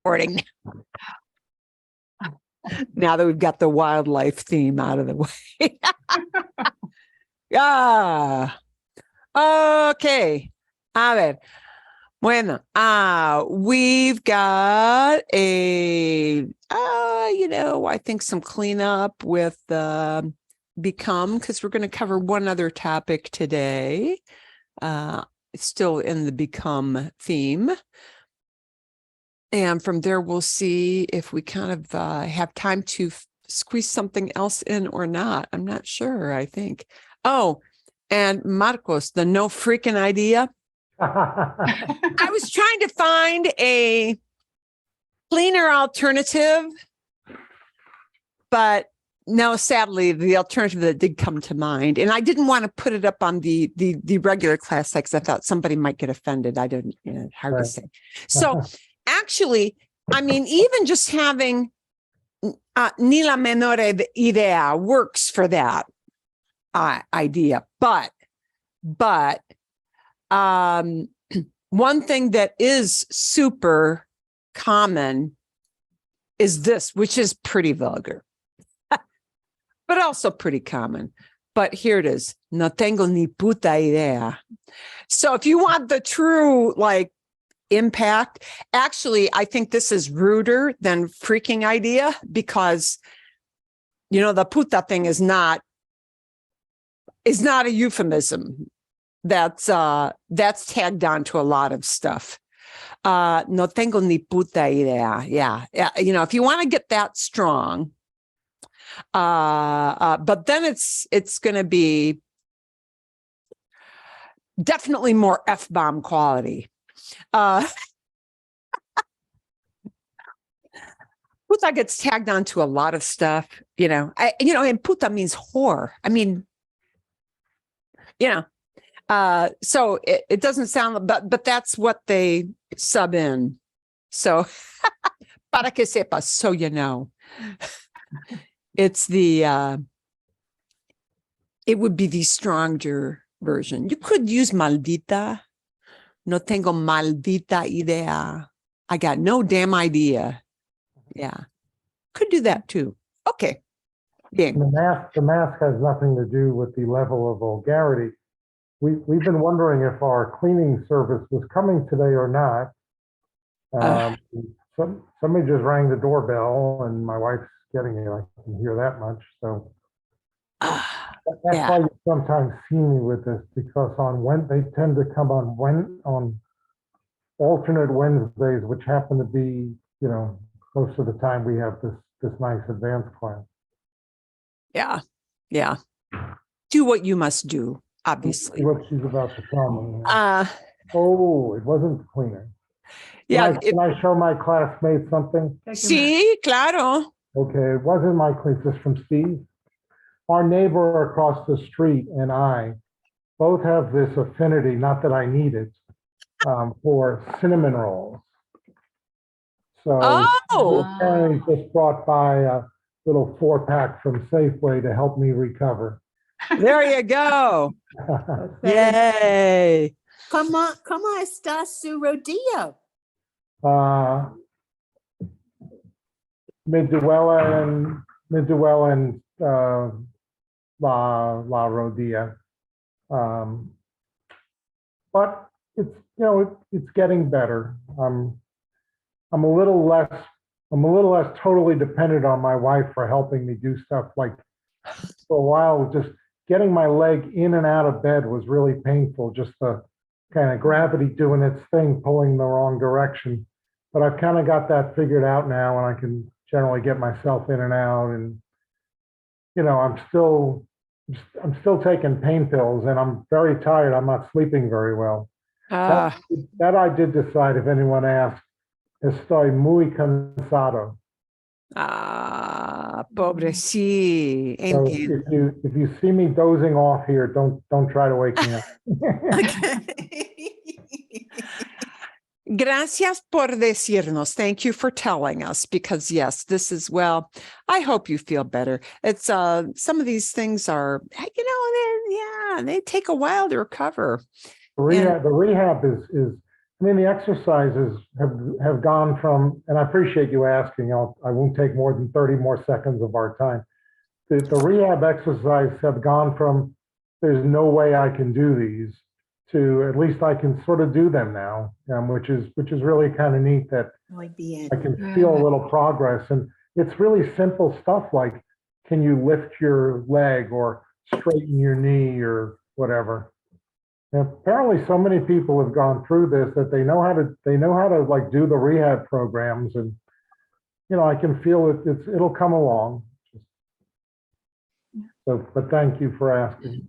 recording. Now that we've got the wildlife theme out of the way. Yeah. Okay. A ver. Bueno, we've got I think some cleanup with become, because we're going to cover one other topic today. Still in the become theme. And from there, we'll see if we kind of have time to squeeze something else in or not. I'm not sure, I think. Oh, and Marcos, the no freaking idea. I was trying to find a cleaner alternative, but no, sadly, the alternative that did come to mind, and I didn't want to put it up on the regular class site because I thought somebody might get offended. I didn't, hard to say. So actually, I mean, even just having ni la menor idea works for that idea, but one thing that is super common is this, which is pretty vulgar, but also pretty common. But here it is. No tengo ni puta idea. So if you want the true impact, actually, I think this is ruder than freaking idea, because, the puta thing is not a euphemism. That's tagged on to a lot of stuff. No tengo ni puta idea. Yeah. If you want to get that strong, but then it's going to be definitely more F-bomb quality. Puta gets tagged on to a lot of stuff, and puta means whore. I mean, so it doesn't sound, but that's what they sub in. So, para que sepas, so it's it would be the stronger version. You could use maldita. No tengo maldita idea. I got no damn idea. Yeah. Could do that too. Okay. Bien. The mask has nothing to do with the level of vulgarity. We've been wondering if our cleaning service was coming today or not. Somebody just rang the doorbell, and my wife's getting it. I can hear that much. So that's why you sometimes see me with this, because they tend to come on alternate Wednesdays, which happen to be, most of the time we have this nice advanced class. Yeah. Do what you must do, obviously. What she's about to tell me. It wasn't cleaner. Yeah. Can I show my classmates something? Sí, claro. Okay, it wasn't my class. This is from Steve. Our neighbor across the street and I both have this affinity, not that I need it, for cinnamon rolls. So apparently just brought by a little 4-pack from Safeway to help me recover. There you go. Yay. ¿Cómo está su rodillo? Me duelen la rodilla. But it's getting better. I'm a little less totally dependent on my wife for helping me do stuff. Like, for a while, just getting my leg in and out of bed was really painful, just the kind of gravity doing its thing, pulling the wrong direction. But I've kind of got that figured out now, and I can generally get myself in and out. And I'm still taking pain pills, and I'm very tired. I'm not sleeping very well. That I did decide, if anyone asks, estoy muy cansado. Pobre, sí. So if you see me dozing off here, don't try to wake me up. Gracias por decirnos. Thank you for telling us, because yes, this is, I hope you feel better. It's some of these things are, they take a while to recover. The rehab is I mean, the exercises have gone from, and I appreciate you asking, I won't take more than 30 more seconds of our time. The rehab exercises have gone from, there's no way I can do these, to at least I can sort of do them now, which is really kind of neat that I can feel a little progress. And it's really simple stuff like, can you lift your leg or straighten your knee or whatever. And apparently so many people have gone through this that they know how to like do the rehab programs, and I can feel it'll come along. So, but thank you for asking.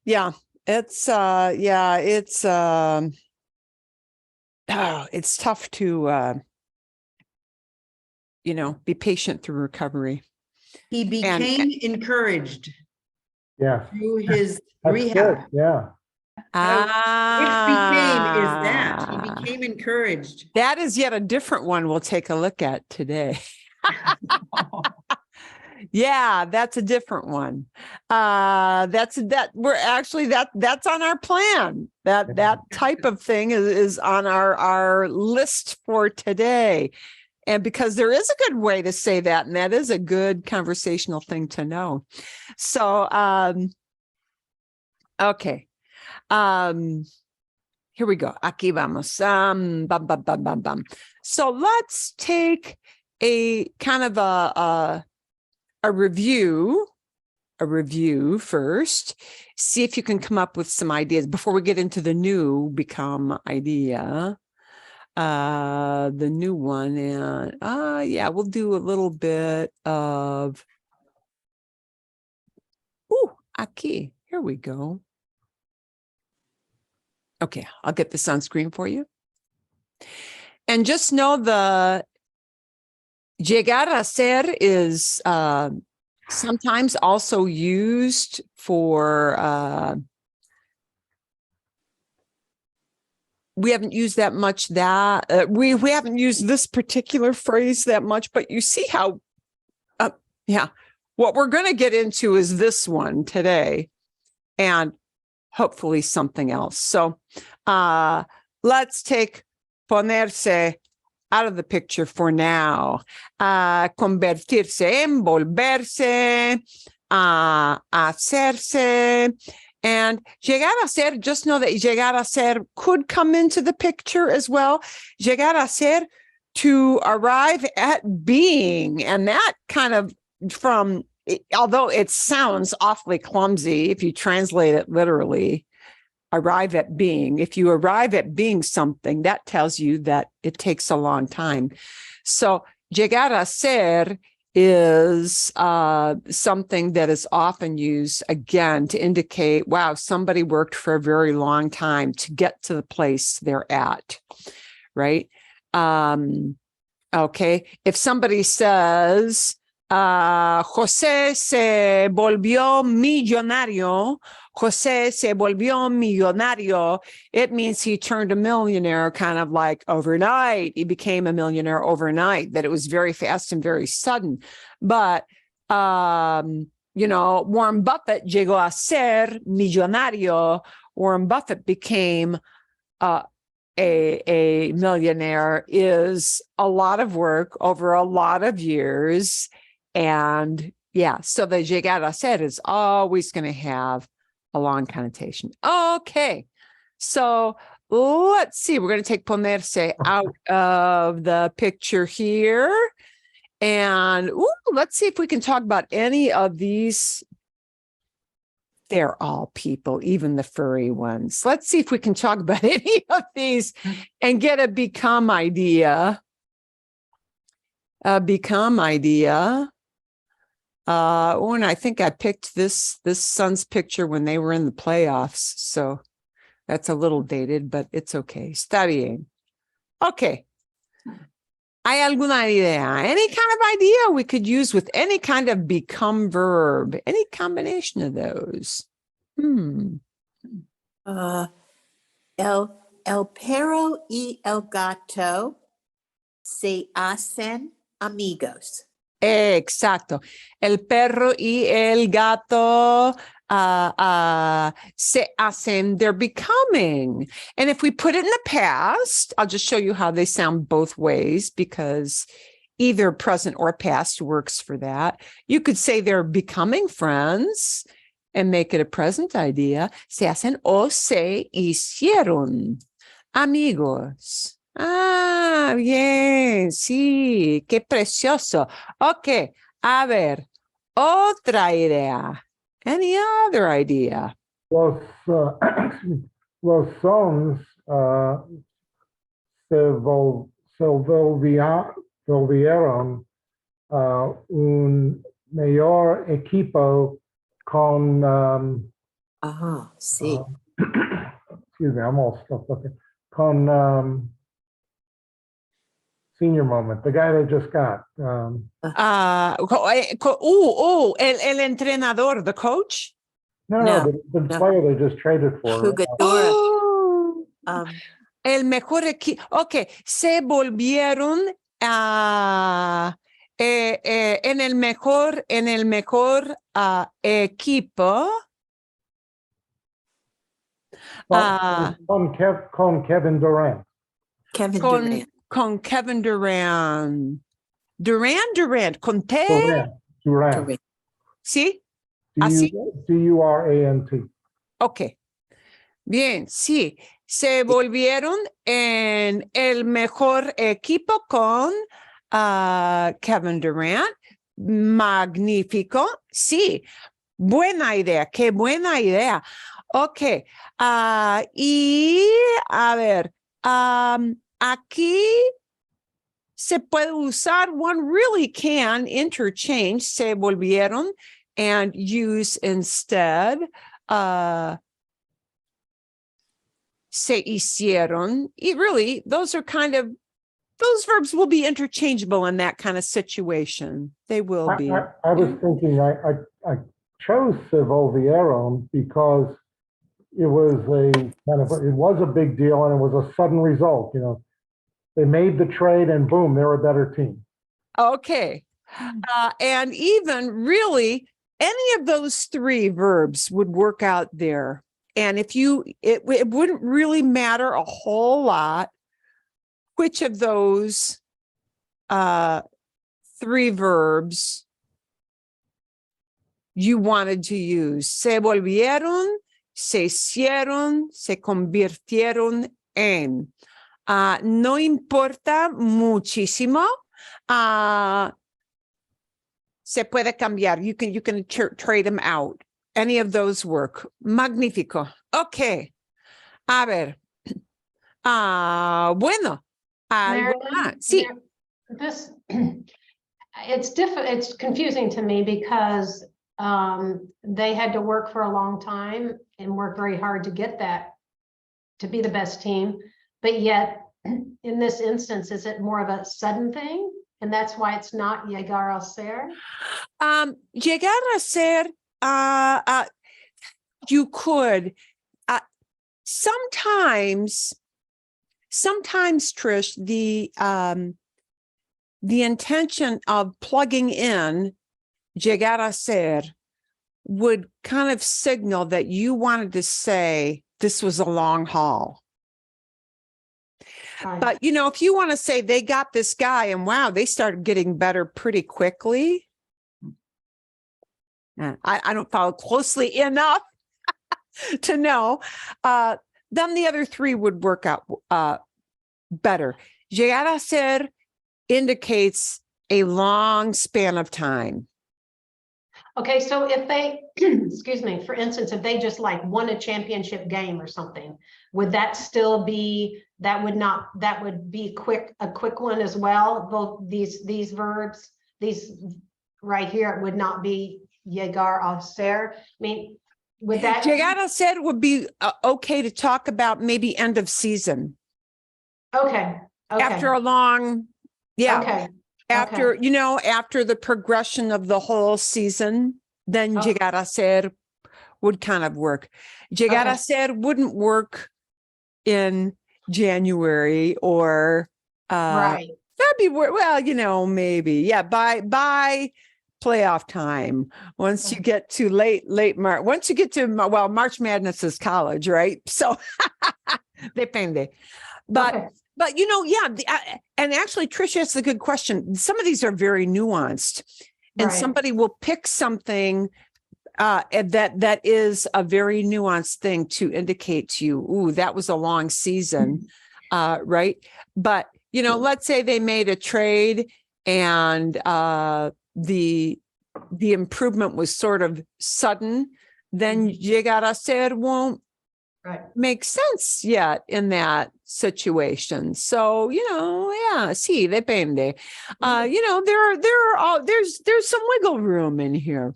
Yeah, it's it's tough to be patient through recovery. He became encouraged Yes, through his that's rehab. good. Yeah. He became encouraged. That is yet a different one we'll take a look at today. Yeah, that's a different one. That's on our plan. That type of thing is on our list for today. And because there is a good way to say that, and that is a good conversational thing to know. So, okay. Here we go. Aquí vamos. Bum, bum, bum, bum, bum. So let's take a kind of a review first. See if you can come up with some ideas before we get into the new become idea. The new one, and yeah, we'll do a little bit of aquí. Here we go. Okay, I'll get this on screen for you. And just know the llegar a ser is sometimes also used for we haven't used that much we haven't used this particular phrase that much, but you see how what we're going to get into is this one today and hopefully something else. So let's take ponerse out of the picture for now. Convertirse, envolverse, hacerse. And llegar a ser, just know that llegar a ser could come into the picture as well. Llegar a ser, to arrive at being. And that kind of although it sounds awfully clumsy if you translate it literally, arrive at being. If you arrive at being something, that tells you that it takes a long time. So llegar a ser is something that is often used, again, to indicate, wow, somebody worked for a very long time to get to the place they're at, right? Okay, if somebody says, José se volvió millonario, José se volvió millonario, it means he turned a millionaire kind of like overnight. He became a millionaire overnight, that it was very fast and very sudden. But, Warren Buffett llegó a ser millonario. Warren Buffett became a millionaire, is a lot of work over a lot of years. And yeah, so the llegar a ser is always going to have a long connotation. Okay, so let's see. We're going to take ponerse out of the picture here. And let's see if we can talk about any of these. They're all people, even the furry ones. Let's see if we can talk about any of these and get a become idea. Become idea. And I think I picked this son's picture when they were in the playoffs. So that's a little dated, but it's okay. Studying. Okay. ¿Hay alguna idea? Any kind of idea we could use with any kind of become verb, any combination of those. El perro y el gato se hacen amigos. Exacto. El perro y el gato se hacen, they're becoming. And if we put it in the past, I'll just show you how they sound both ways because either present or past works for that. You could say they're becoming friends and make it a present idea. Se hacen o se hicieron amigos. Ah, bien, sí, qué precioso. Ok, a ver, otra idea. Any other idea? Los, los sons volvieron un mayor equipo con, Ah, sí. excuse me, I'm all stuffed up here, con senior moment, the guy they just got. El entrenador, the coach. No, No, the no. player they just traded for. Jugadora. Oh, Um, el mejor equipo. Ok, se volvieron en el mejor equipo. Con Kevin Durant. Kevin Con, Durant. con Kevin Durant. Durant, con T. Durant. Correct. ¿Sí? Así. Durant. Ok. Bien, sí. Se volvieron en el mejor equipo con Kevin Durant. Magnífico. Sí. Buena idea. Qué buena idea. Ok. Y a ver, aquí se puede usar, one really can interchange, se volvieron, and use instead, se hicieron. Y really, those verbs will be interchangeable in that kind of situation. They will be. I was thinking I chose se volvieron because it was a big deal and it was a sudden result. You know, they made the trade and boom, they're a better team. Okay. And even really, any of those three verbs would work out there. And if it wouldn't really matter a whole lot which of those three verbs you wanted to use. Se volvieron, se hicieron, se convirtieron en. No importa muchísimo. Se puede cambiar. You can trade them out. Any of those work. Magnífico. Okay. A ver. Bueno. Algo más. Sí. This, it's confusing to me because they had to work for a long time and work very hard to get that, to be the best team. But yet, in this instance, is it more of a sudden thing? And that's why it's not llegar a ser? Llegar a ser, you could, sometimes, Trish, the intention of plugging in llegar a ser would kind of signal that you wanted to say this was a long haul. Right. But, you know, if you want to say they got this guy and wow, they started getting better pretty quickly. I don't follow closely enough to know. Then the other three would work out better. Llegar a ser indicates a long span of time. Okay, so if they, excuse me, for instance, if they just like won a championship game or something, would that still be, that would be a quick one as well? Both these verbs, these right here, it would not be llegar a ser. I mean, would that? Llegar a ser would be okay to talk about maybe end of season. Okay. After a long, yeah. Okay. After, you know, after the progression of the whole season, then llegar a ser would kind of work. Llegar a ser wouldn't work in January or right. February. Well, you know, maybe. Yeah, by playoff time. Once you get to late March, once you get to, well, March Madness is college, right? So depende. But Okay. But and actually, Tricia asked a good question. Some of these are very nuanced, and Right. somebody will pick something that is a very nuanced thing to indicate to you, ooh, that was a long season, right? But let's say they made a trade, and the improvement was sort of sudden. Then llegar a ser won't make sense yet in that situation. So, yeah, sí, depende. There's some wiggle room in here.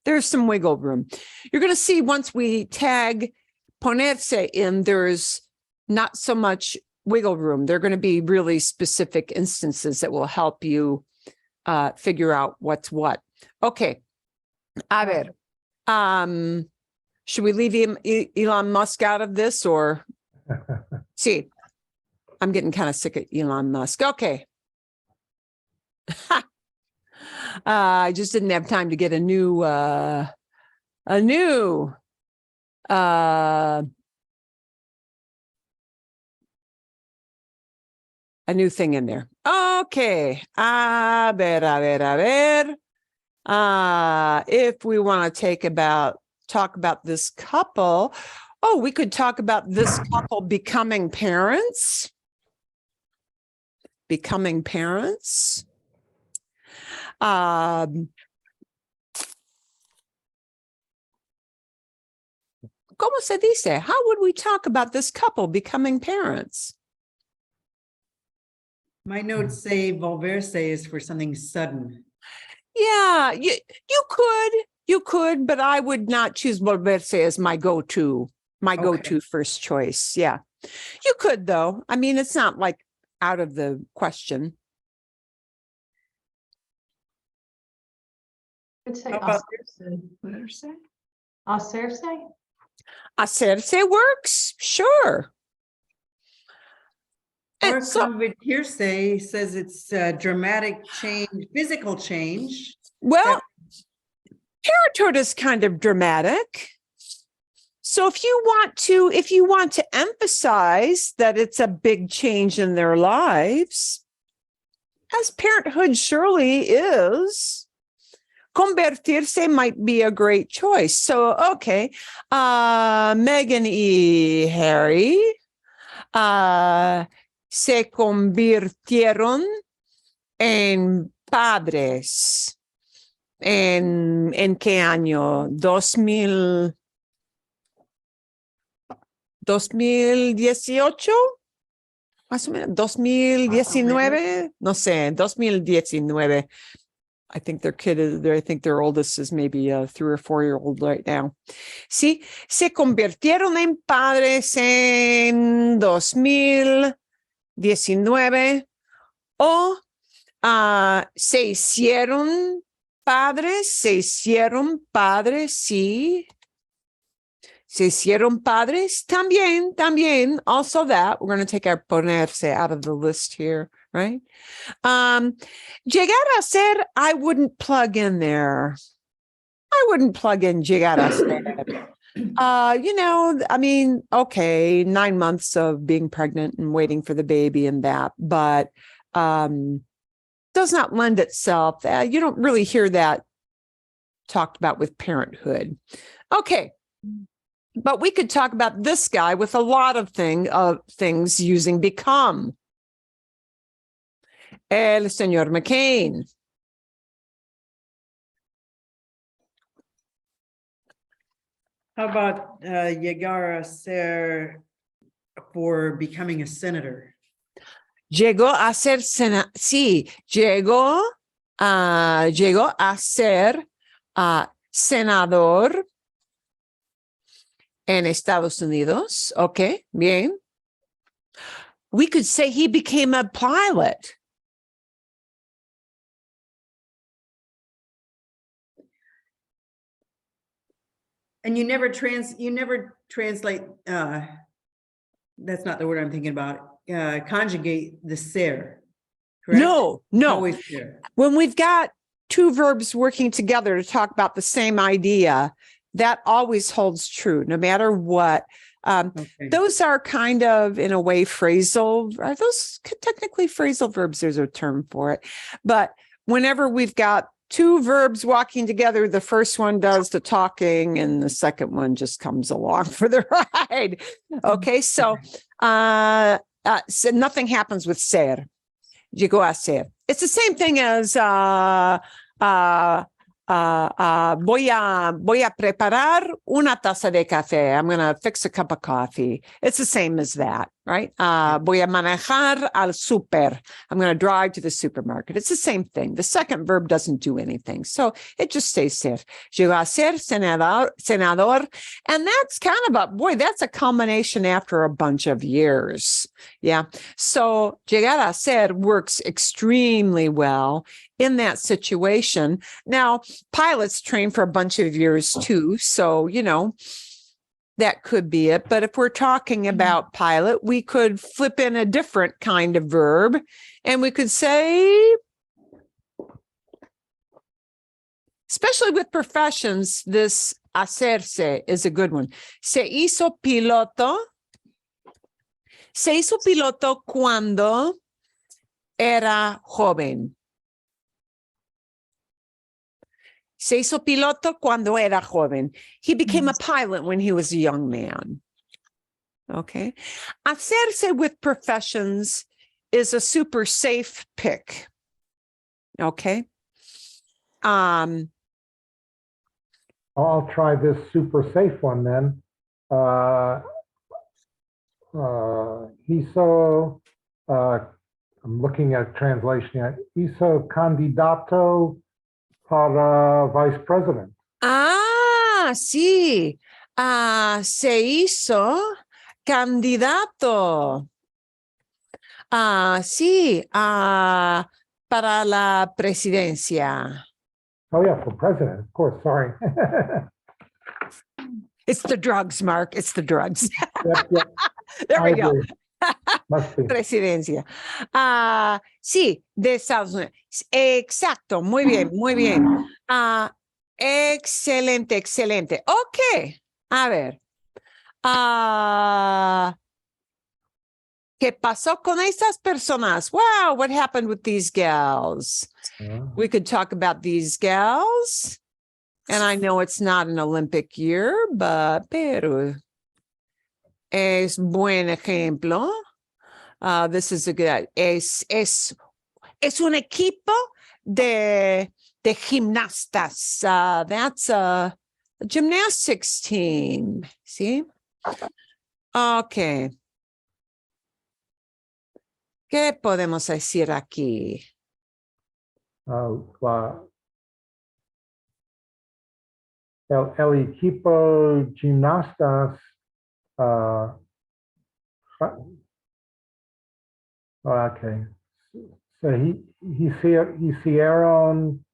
There's some wiggle room. You're going to see once we tag ponerse in, there's not so much wiggle room. There are going to be really specific instances that will help you figure out what's what. Okay. A ver. Should we leave Elon Musk out of this, or see? I'm getting kind of sick of Elon Musk. Okay. I just didn't have time to get a new thing in there. Okay. A ver. If we want to talk about this couple. Oh, we could talk about this couple becoming parents. ¿Cómo se dice? How would we talk about this couple becoming parents? My notes say volverse is for something sudden. Yeah, you could, but I would not choose volverse as my go-to first choice. Yeah, you could though. I mean, it's not like out of the question. I'd say How about- hacerse. Hacerse works, sure. Or And so, convertirse says it's a dramatic change, physical change. well, parenthood is kind of dramatic. So if you want to emphasize that it's a big change in their lives, as parenthood surely is, convertirse might be a great choice. So, okay, Meghan y Harry se convirtieron en padres. ¿En qué año? 2018, más o menos, 2019, no sé, 2019. I think their oldest is maybe a 3 or 4-year-old right now. Sí, se convirtieron en padres en 2019 o se hicieron padres, sí. Se hicieron padres también, also that. We're going to take our ponerse out of the list here, right? Llegar a ser, I wouldn't plug in there. I wouldn't plug in llegar a ser. I mean, okay, 9 months of being pregnant and waiting for the baby and that, but does not lend itself. You don't really hear that talked about with parenthood. Okay. But we could talk about this guy with a lot of things using become. El señor McCain. How about llegar a ser for becoming a senator? Llegó a ser sí, llegó a ser senador en Estados Unidos. Okay, bien. We could say he became a pilot. And you never translate, that's not the word I'm thinking about, conjugate the ser, correct? No. Always ser. When we've got two verbs working together to talk about the same idea, that always holds true, no matter what. Okay. Those are kind of, in a way, phrasal. Are those technically phrasal verbs? There's a term for it. But whenever we've got two verbs walking together, the first one does the talking and the second one just comes along for the ride. Okay, so so nothing happens with ser. Llegó a ser. It's the same thing as voy a preparar una taza de café. I'm going to fix a cup of coffee. It's the same as that, right? Voy a manejar al súper. I'm going to drive to the supermarket. It's the same thing. The second verb doesn't do anything. So it just stays ser. Llegó a ser senador. And that's kind of that's a culmination after a bunch of years. Yeah. So llegar a ser works extremely well in that situation. Now, pilots train for a bunch of years too. So, that could be it. But if we're talking about pilot, we could flip in a different kind of verb and we could say, especially with professions, this hacerse is a good one. Se hizo piloto. Se hizo piloto cuando era joven. Se hizo piloto cuando era joven. He became a pilot when he was a young man. Okay. Hacerse with professions is a super safe pick. Okay. I'll try this super safe one then. Hizo, I'm looking at translation. Hizo candidato para vice president. Sí. Se hizo candidato. Sí. Para la presidencia. Oh yeah, for president, of course. Sorry. It's the drugs, Mark. It's the drugs. Yep. There we I go. agree. Must be. Presidencia. Sí, de Estados Unidos. Exacto. Muy bien, muy bien. Excelente, excelente. Ok. A ver. ¿Qué pasó con estas personas? Wow, what happened with these gals? We could talk about these gals. And I know it's not an Olympic year, pero es buen ejemplo. This is a good, es un equipo de gimnastas. That's a gymnastics team. See? Okay. ¿Qué podemos decir aquí? El equipo gimnastas okay. So hicieron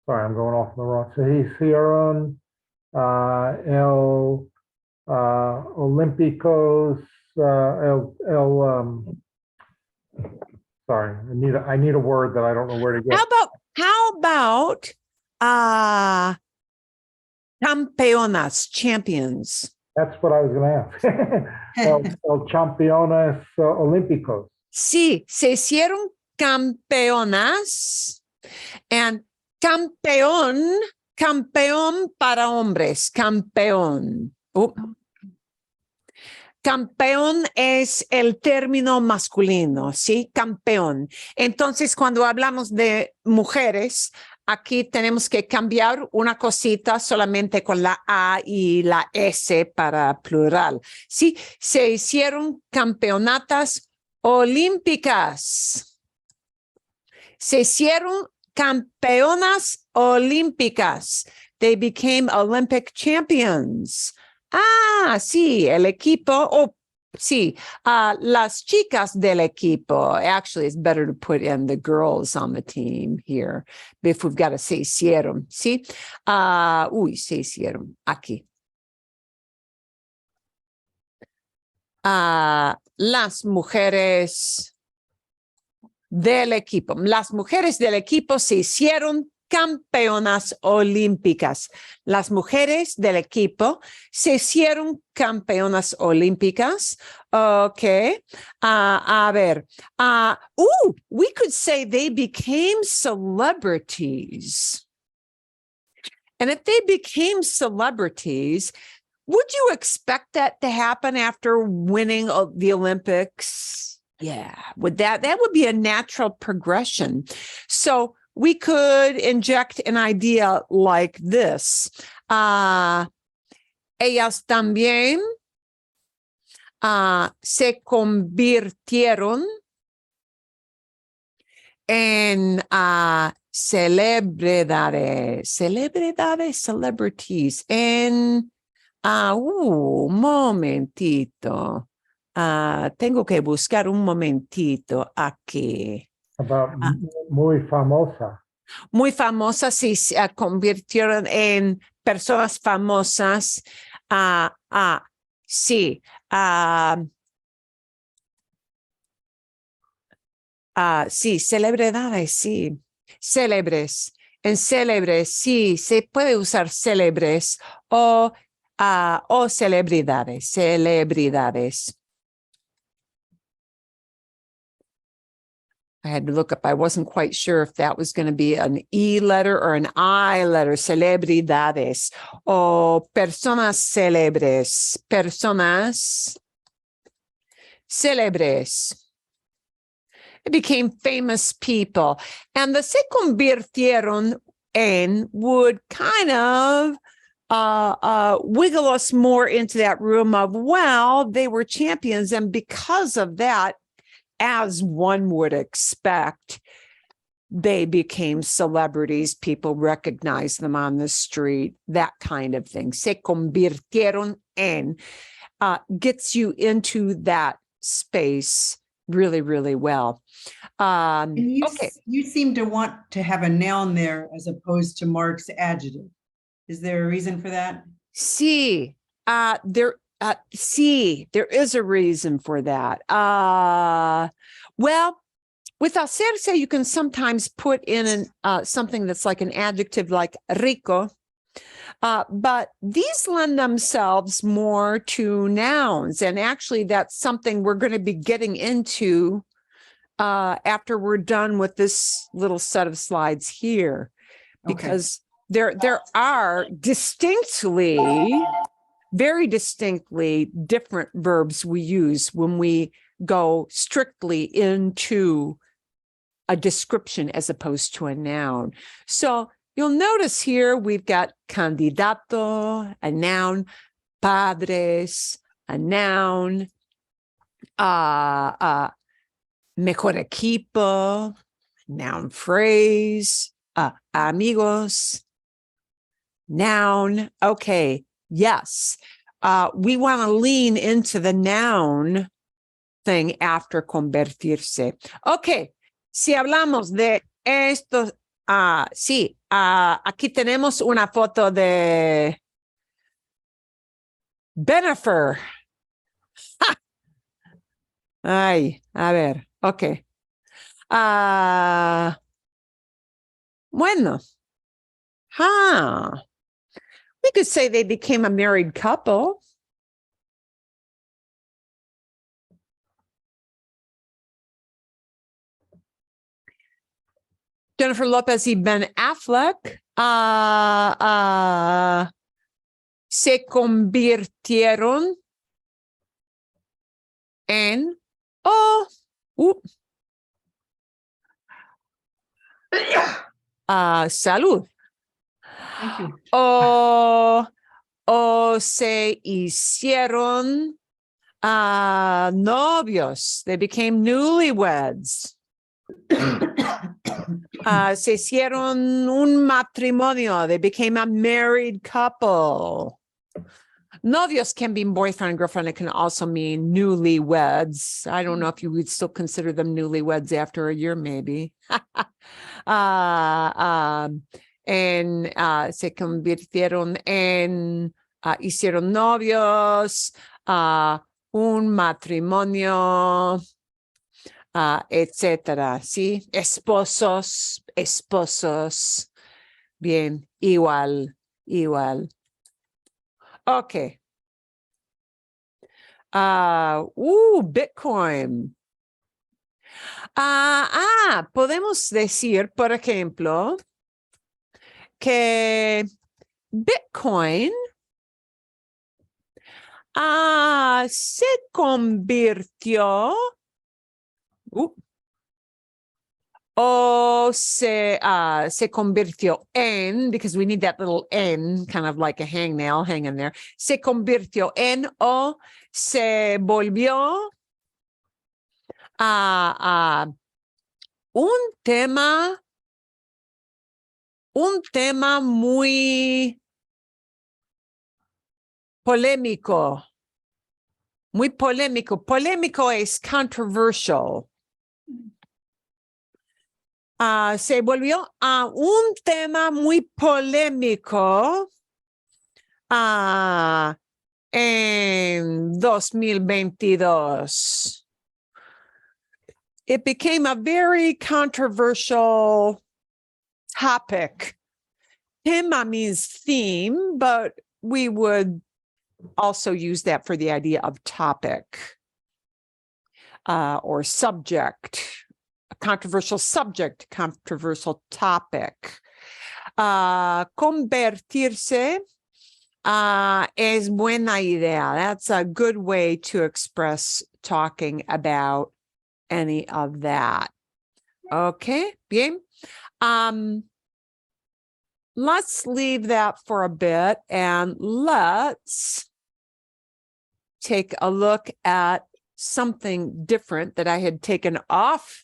sorry, I'm going off the wrong. So hicieron el Olímpicos sorry, I need a word that I don't know where to get. How about campeonas, champions? That's what I was going to ask. el campeones olímpicos. Sí, se hicieron campeonas. And campeón para hombres, campeón. Campeón es el término masculino, ¿sí? Campeón. Entonces, cuando hablamos de mujeres, aquí tenemos que cambiar una cosita solamente con la A y la S para plural, ¿sí? Se hicieron campeonatas olímpicas. Se hicieron campeonas olímpicas. They became Olympic champions. Sí, el equipo, sí, las chicas del equipo. Actually, it's better to put in the girls on the team here if we've got to say hicieron, ¿sí? Se hicieron aquí. Las mujeres del equipo. Las mujeres del equipo se hicieron campeonas olímpicas. Las mujeres del equipo se hicieron campeonas olímpicas. Okay. A ver. We could say they became celebrities. And if they became celebrities, would you expect that to happen after winning the Olympics? Yeah, that would be a natural progression. So we could inject an idea like this. Ellas también se convirtieron en celebrities, en, momentito. Tengo que buscar un momentito aquí. About muy famosa. Muy famosas, sí, se convirtieron en personas famosas. Sí. Sí, celebridades, sí. Célebres. En célebres, sí, se puede usar célebres o celebridades. Celebridades. I had to look up. I wasn't quite sure if that was going to be an E letter or an I letter. Celebridades o personas célebres. Personas célebres. It became famous people. And the se convirtieron en would kind of wiggle us more into that room of, well, they were champions. And because of that, as one would expect, they became celebrities. People recognized them on the street, that kind of thing. Se convirtieron en gets you into that space really, really well. And Okay. you seem to want to have a noun there as opposed to Mark's adjective. Is there a reason for that? Sí, there is a reason for that. Well, with hacerse, you can sometimes put in something that's like an adjective like rico, but these lend themselves more to nouns. And actually, that's something we're going to be getting into after we're done with this little set of slides here, because there are very distinctly different verbs we use when we go strictly into a description as opposed to a noun. So you'll notice here we've got candidato, a noun, padres, a noun, mejor equipo, noun phrase, amigos, noun. Okay, yes. We want to lean into the noun thing after convertirse. Okay, si hablamos de esto, sí, aquí tenemos una foto de Bennifer. Ay, a ver, ok. Bueno. We could say they became a married couple. Jennifer Lopez y Ben Affleck se convirtieron en salud. Thank you. O se hicieron novios. They became newlyweds. Se hicieron un matrimonio. They became a married couple. Novios can be boyfriend and girlfriend. It can also mean newlyweds. I don't know if you would still consider them newlyweds after a year, maybe. Se convirtieron en, hicieron novios, un matrimonio, etcétera, ¿sí? Esposos, esposos. Bien, igual, igual. Ok. Bitcoin. Podemos decir, por ejemplo, que Bitcoin se convirtió o se convirtió en, because we need that little N, kind of like a hangnail hanging there, se convirtió en o se volvió a un tema muy polémico. Muy polémico. Polémico es controversial. Se volvió a un tema muy polémico en 2022. It became a very controversial topic. Tema means theme, but we would also use that for the idea of topic or subject, a controversial subject, controversial topic. Convertirse es buena idea. That's a good way to express talking about any of that. Okay, bien. Let's leave that for a bit and let's take a look at something different that I had taken off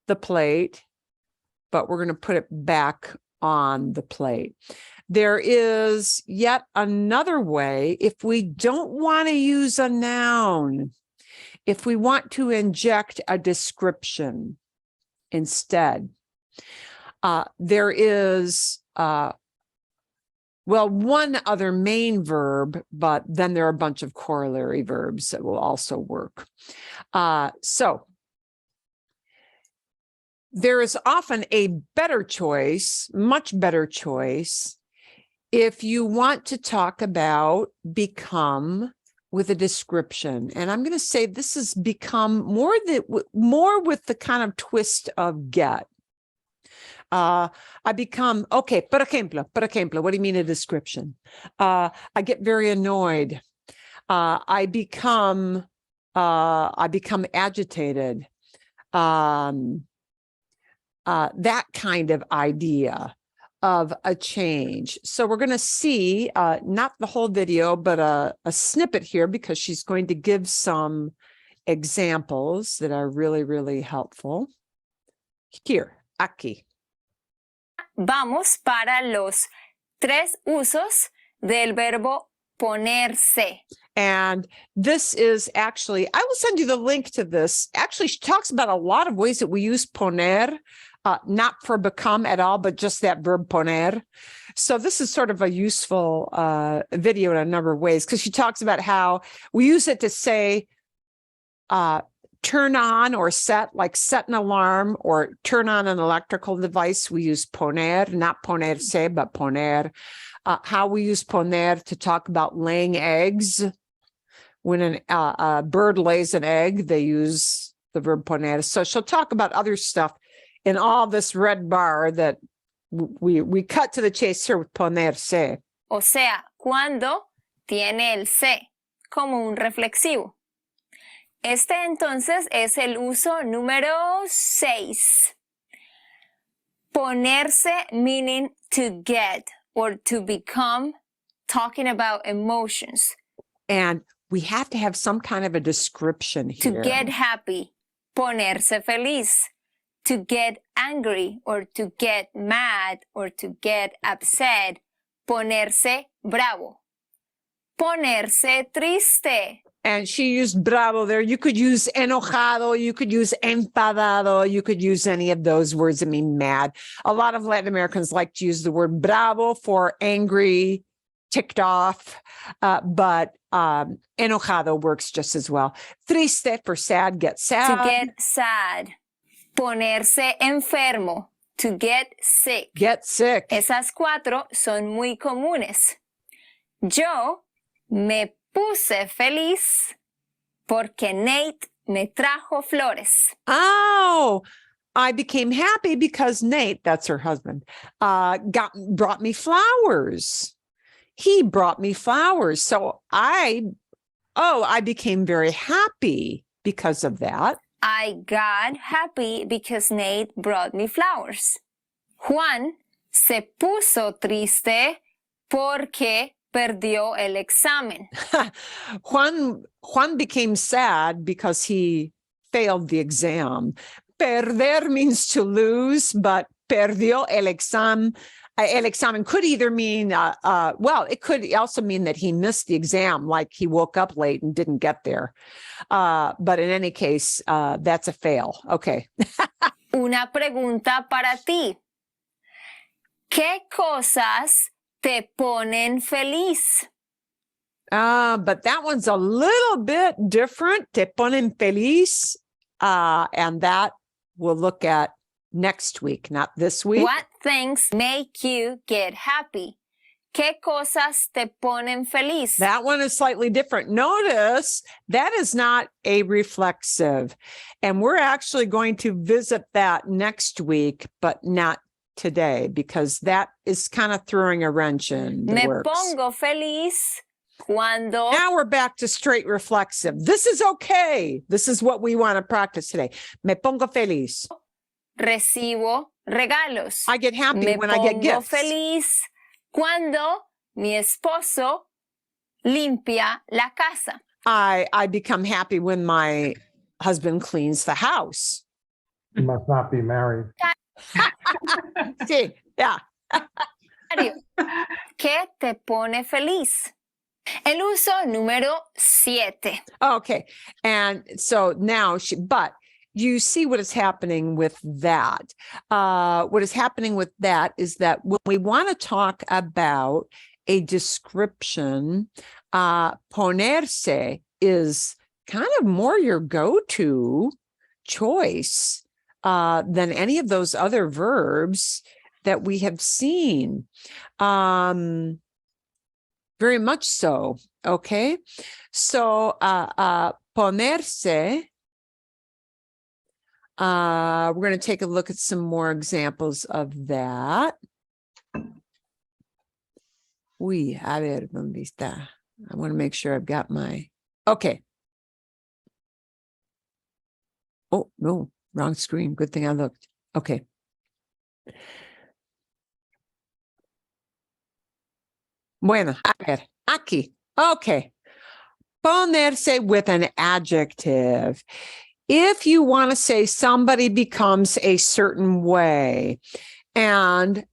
the plate, but we're going to put it back on the plate. There is yet another way if we don't want to use a noun, if we want to inject a description instead. There is one other main verb, but then there are a bunch of corollary verbs that will also work. So there is often a better choice, much better choice, if you want to talk about become with a description. And I'm going to say this has become more with the kind of twist of get. I become, okay, por ejemplo, what do you mean a description? I get very annoyed. I become agitated. That kind of idea of a change. So we're going to see, not the whole video, but a snippet here because she's going to give some examples that are really, really helpful. Here, aquí. Vamos para los 3 usos del verbo ponerse. And this is actually, I will send you the link to this. Actually, she talks about a lot of ways that we use poner, not for become at all, but just that verb poner. So this is sort of a useful video in a number of ways because she talks about how we use it to say, turn on or set, like set an alarm or turn on an electrical device. We use poner, not ponerse, but poner. How we use poner to talk about laying eggs. When a bird lays an egg, they use the verb poner. So she'll talk about other stuff in all this red bar that we cut to the chase here with ponerse. O sea, cuando tiene el se como un reflexivo. Este entonces es el uso número 6. Ponerse meaning to get or to become, talking about emotions. And we have to have some kind of a description here. To get happy, ponerse feliz. To get angry or to get mad or to get upset, ponerse bravo. Ponerse triste. And she used bravo there. You could use enojado, you could use enfadado, you could use any of those words that mean mad. A lot of Latin Americans like to use the word bravo for angry, ticked off, but enojado works just as well. Triste for sad, get To sad. get sad. Ponerse enfermo. To get sick. Get sick. Esas 4 son muy comunes. Yo me puse feliz porque Nate me trajo flores. Oh, I became happy because Nate, that's her husband, brought me flowers. He brought me flowers. So I became very happy because of that. I got happy because Nate brought me flowers. Juan se puso triste porque perdió el examen. Juan became sad because he failed the exam. Perder means to lose, but perdió el examen. El examen could either mean, well, it could also mean that he missed the exam, like he woke up late and didn't get there. But in any case, that's a fail. Okay. Una pregunta para ti. ¿Qué cosas te ponen feliz? But that one's a little bit different. Te ponen feliz. And that we'll look at next week, not this week. What things make you get happy? ¿Qué cosas te ponen feliz? That one is slightly different. Notice that is not a reflexive. And we're actually going to visit that next week, but not today, because that is kind of throwing a wrench in the Me works. pongo feliz cuando Now we're back to straight reflexive. This is okay. This is what we want to practice today. Me pongo feliz. recibo regalos. I get happy Me when I get pongo gifts. feliz cuando mi esposo limpia la casa. I become happy when my husband cleans the house. You must not be married. See, yeah. Mario, ¿qué te pone feliz? El uso número 7. Okay. And so now but you see what is happening with that. What is happening with that is that when we want to talk about a description, ponerse is kind of more your go-to choice than any of those other verbs that we have seen. Very much so. Okay. So ponerse, we're going to take a look at some more examples of that. Uy, a ver, ¿dónde está? I want to make sure I've got my, okay. Oh, no, wrong screen. Good thing I looked. Okay. Bueno, a ver, aquí. Okay. Ponerse with an adjective. If you want to say somebody becomes a certain way, and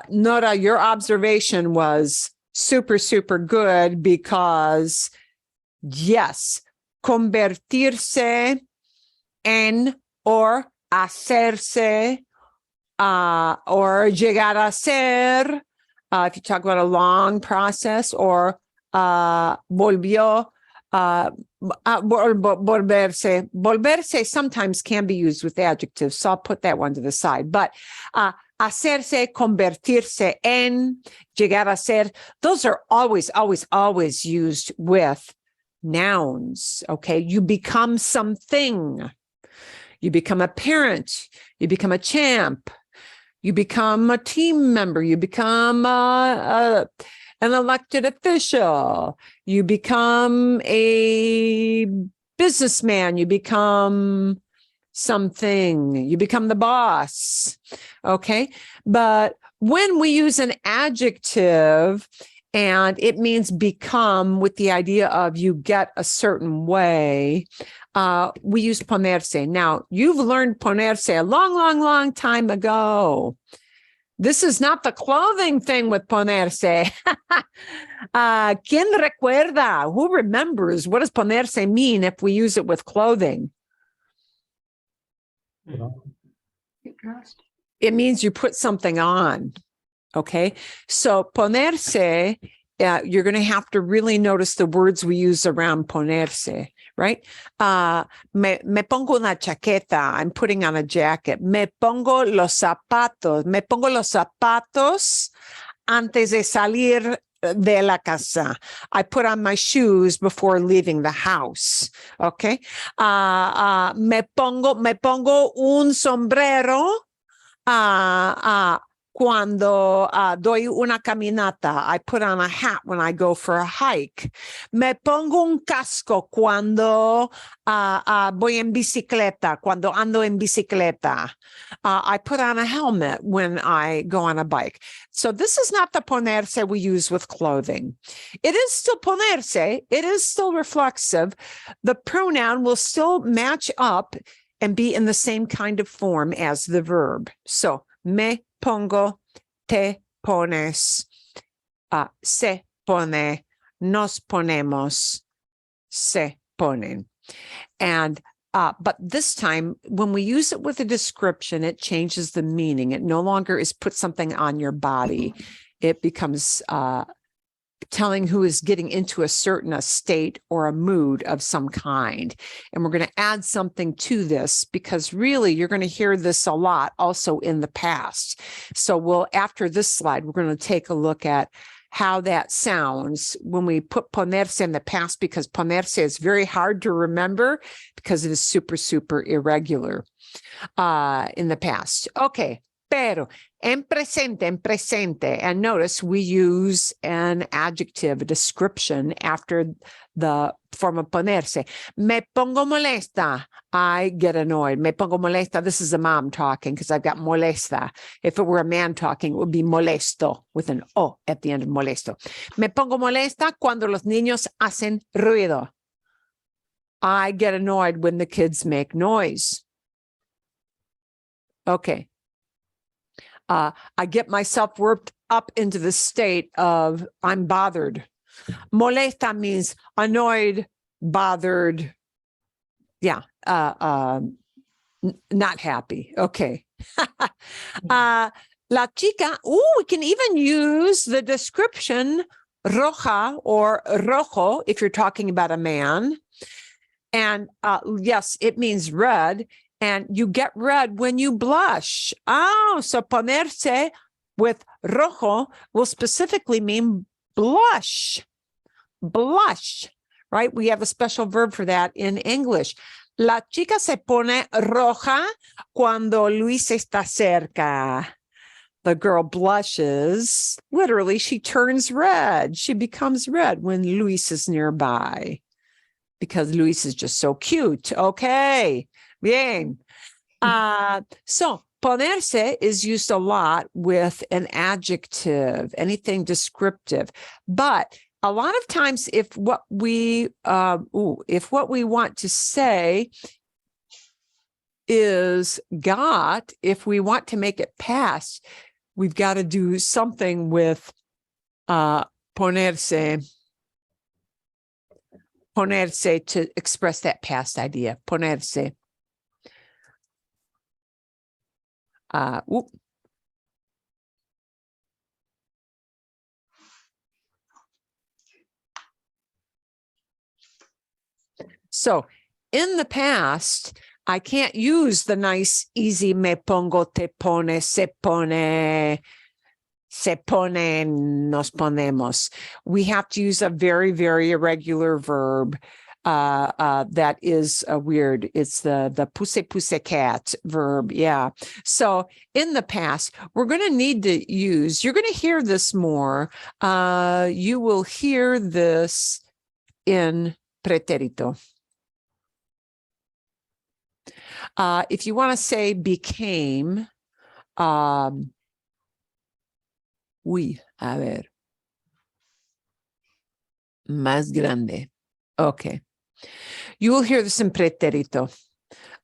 Nora, your observation was super, super good because, yes, convertirse en or hacerse or llegar a ser, if you talk about a long process, or volvió, volverse. Volverse sometimes can be used with adjectives, so I'll put that one to the side. But hacerse, convertirse en, llegar a ser, those are always, always, always used with nouns, okay? You become something. You become a parent. You become a champ. You become a team member. You become an elected official. You become a businessman. You become something. You become the boss. Okay. But when we use an adjective and it means become with the idea of you get a certain way, we use ponerse. Now, you've learned ponerse a long, long, long time ago. This is not the clothing thing with ponerse. ¿Quién recuerda? Who remembers? What does ponerse mean if we use it with clothing? You know? It means you put something on. Okay. So ponerse you're going to have to really notice the words we use around ponerse, right? Me pongo una chaqueta. I'm putting on a jacket. Me pongo los zapatos. Me pongo los zapatos antes de salir de la casa. I put on my shoes before leaving the house. Okay. Me pongo un sombrero cuando doy una caminata. I put on a hat when I go for a hike. Me pongo un casco cuando voy en bicicleta, cuando ando en bicicleta. I put on a helmet when I go on a bike. So this is not the ponerse we use with clothing. It is still ponerse. It is still reflexive. The pronoun will still match up and be in the same kind of form as the verb. So, me pongo, te pones, se pone, nos ponemos, se ponen. And but this time, when we use it with a description, it changes the meaning. It no longer is put something on your body. It becomes telling who is getting into a certain state or a mood of some kind. And we're going to add something to this because really you're going to hear this a lot also in the past. So after this slide, we're going to take a look at how that sounds when we put ponerse in the past, because ponerse is very hard to remember because it is super, super irregular in the past. Okay. Pero en presente, and notice we use an adjective, a description after the form of ponerse. Me pongo molesta, I get annoyed. Me pongo molesta, this is a mom talking because I've got molesta. If it were a man talking, it would be molesto with an O at the end of molesto. Me pongo molesta cuando los niños hacen ruido. I get annoyed when the kids make noise. Okay. I get myself worked up into the state of I'm bothered. Molesta means annoyed, bothered. Yeah. Not happy. Okay. La chica. We can even use the description roja or rojo if you're talking about a man. And yes, it means red. And you get red when you blush. So ponerse with rojo will specifically mean blush. Blush, right? We have a special verb for that in English. La chica se pone roja cuando Luis está cerca. The girl blushes. Literally, she turns red. She becomes red when Luis is nearby because Luis is just so cute. Okay. Bien. So ponerse is used a lot with an adjective, anything descriptive. But a lot of times, if what we want to say is got, if we want to make it past, we've got to do something with ponerse to express that past idea. Ponerse. So in the past, I can't use the nice, easy me pongo, te pone, se pone, nos ponemos. We have to use a very, very irregular verb. That is weird. It's the puse cat verb. Yeah. So in the past, we're going to need to use, you're going to hear this more. You will hear this in pretérito. If you want to say became, uy, a ver. Más grande. Okay. You will hear this in pretérito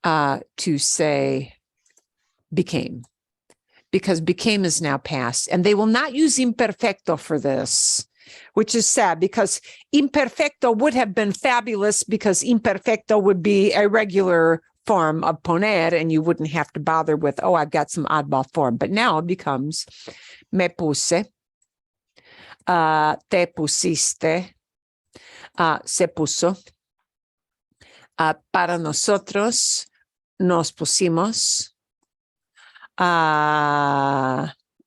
to say became, because became is now past, and they will not use imperfecto for this, which is sad because imperfecto would have been fabulous because imperfecto would be a regular form of poner and you wouldn't have to bother with, oh, I've got some oddball form. But now it becomes me puse. te pusiste, se puso. Para nosotros, nos pusimos.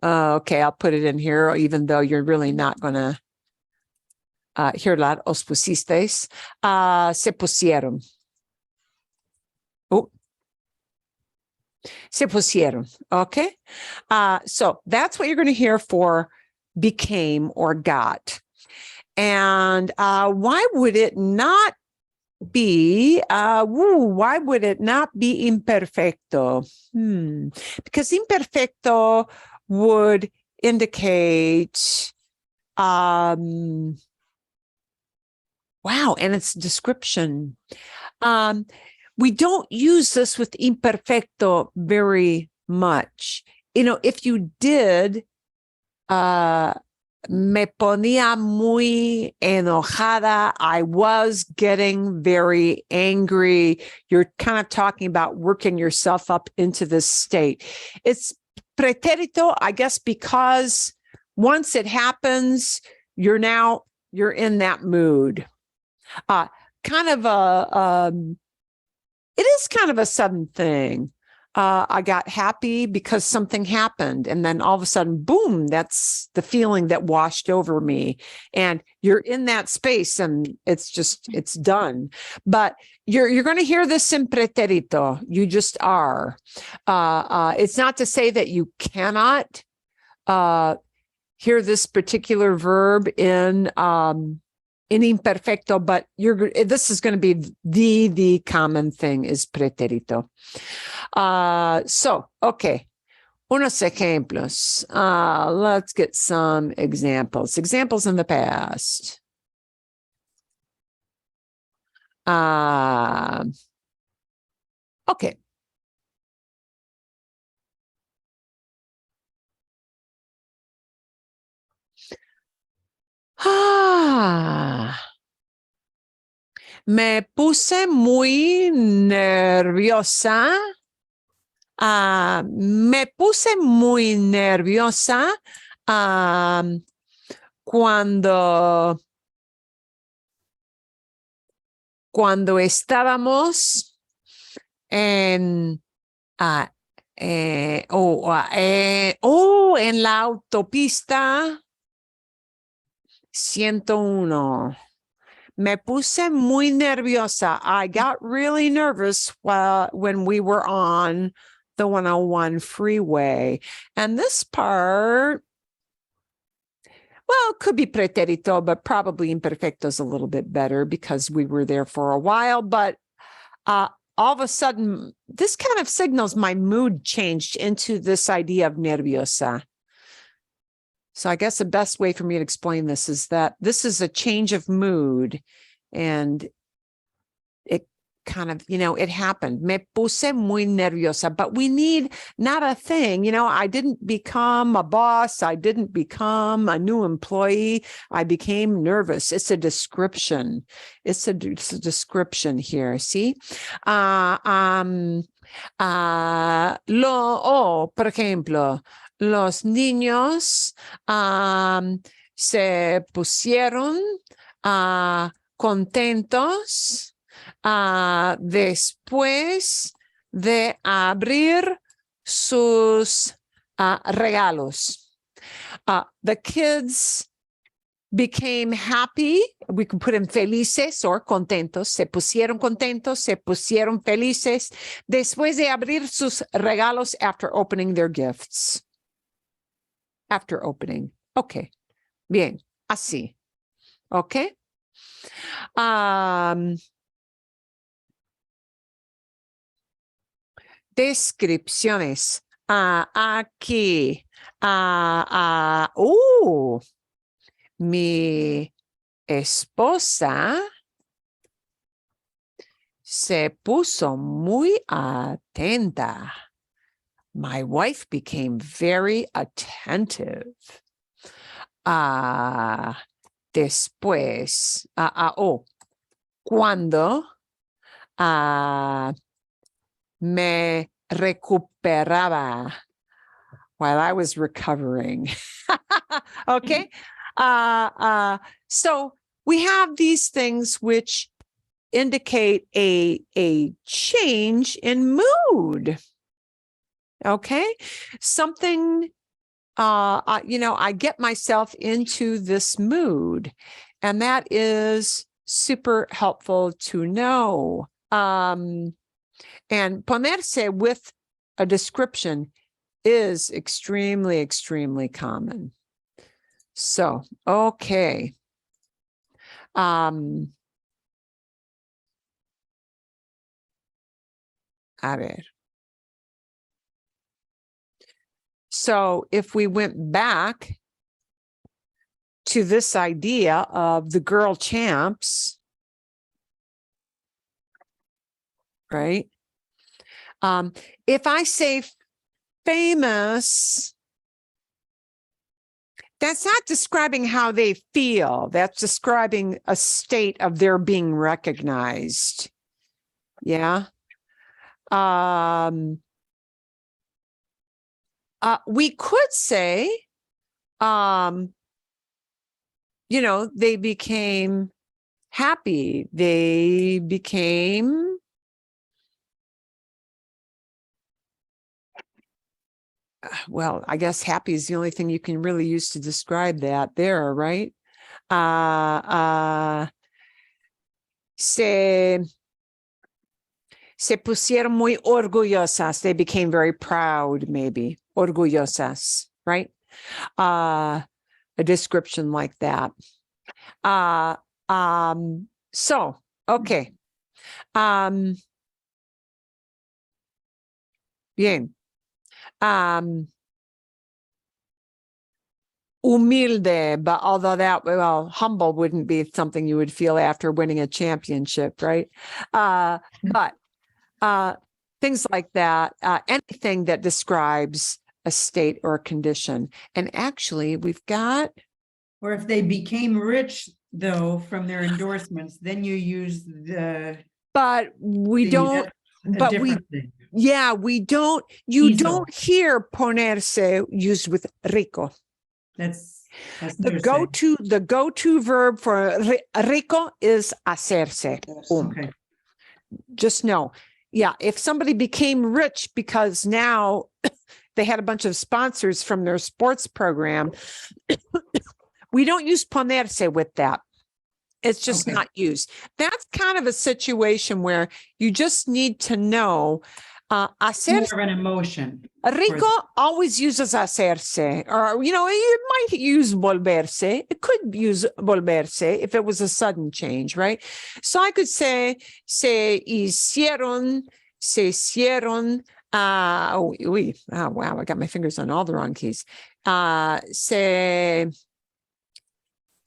Okay, I'll put it in here, even though you're really not going to hear that. Os pusisteis. Se pusieron. Oh. Se pusieron. Okay. So that's what you're going to hear for became or got. And why would it not be, why would it not be imperfecto? Because imperfecto would indicate, wow, and it's description. We don't use this with imperfecto very much. You know, if you did, me ponía muy enojada. I was getting very angry. You're kind of talking about working yourself up into this state. It's pretérito, I guess, because once it happens, you're in that mood. Kind of it is kind of a sudden thing. I got happy because something happened. And then all of a sudden, boom, that's the feeling that washed over me. And you're in that space and it's done. But you're going to hear this in pretérito. You just are. It's not to say that you cannot hear this particular verb in imperfecto, but this is going to be the common thing is pretérito. So, okay. Unos ejemplos. Let's get some examples. Examples in the past. Okay. Me puse muy nerviosa. Me puse muy nerviosa cuando estábamos en en la autopista 101. Me puse muy nerviosa. I got really nervous when we were on the 101 freeway. And this part, well, it could be pretérito, but probably imperfecto is a little bit better because we were there for a while. But all of a sudden, this kind of signals my mood changed into this idea of nerviosa. So I guess the best way for me to explain this is that this is a change of mood and it kind of, it happened. Me puse muy nerviosa, but we need not a thing. I didn't become a boss. I didn't become a new employee. I became nervous. It's a description. It's a description here. See? Por ejemplo, los niños se pusieron contentos después de abrir sus regalos. The kids became happy. We can put in felices or contentos. Se pusieron contentos, se pusieron felices después de abrir sus regalos after opening their gifts. After opening. Okay. Bien. Así. Okay. Descripciones. Aquí. Mi esposa se puso muy atenta. My wife became very attentive. Después, cuando me recuperaba while I was recovering. Okay. So we have these things which indicate a change in mood. Okay, something, I get myself into this mood, and that is super helpful to know. And ponerse with a description is extremely, extremely common. So, okay. A ver. So if we went back to this idea of the girl champs, right? If I say famous, that's not describing how they feel. That's describing a state of their being recognized. Yeah. We could say, they became happy. They became well, I guess happy is the only thing you can really use to describe that there, right? Se pusieron muy orgullosas. They became very proud, maybe. Orgullosas, right? A description like that. So, okay. Bien. Humilde, but although humble wouldn't be something you would feel after winning a championship, right? But things like that, anything that describes a state or a condition. And actually, we've got. Or if they became rich, though, from their endorsements, then you use the. But we don't. But we. Thing. Yeah, we don't. You Hizo. don't hear ponerse used with rico. That's the go-to verb for rico is hacerse. Okay. Just know. Yeah, if somebody became rich because now they had a bunch of sponsors from their sports program, we don't use ponerse with that. It's just not used. That's kind of a situation where you just need to know. Hacerse, more of an emotion. Rico always uses hacerse, or, you might use volverse. It could use volverse if it was a sudden change, right? So I could say, se hicieron, oh, wow, I got my fingers on all the wrong keys. Se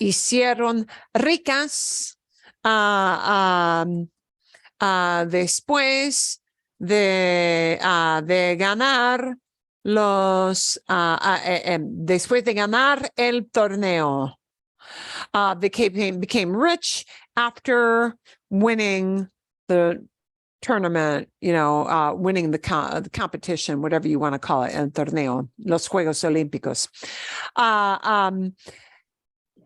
hicieron ricas después de ganar después de ganar el torneo. They became rich after winning the tournament, winning the competition, whatever you want to call it, el torneo, los Juegos Olímpicos.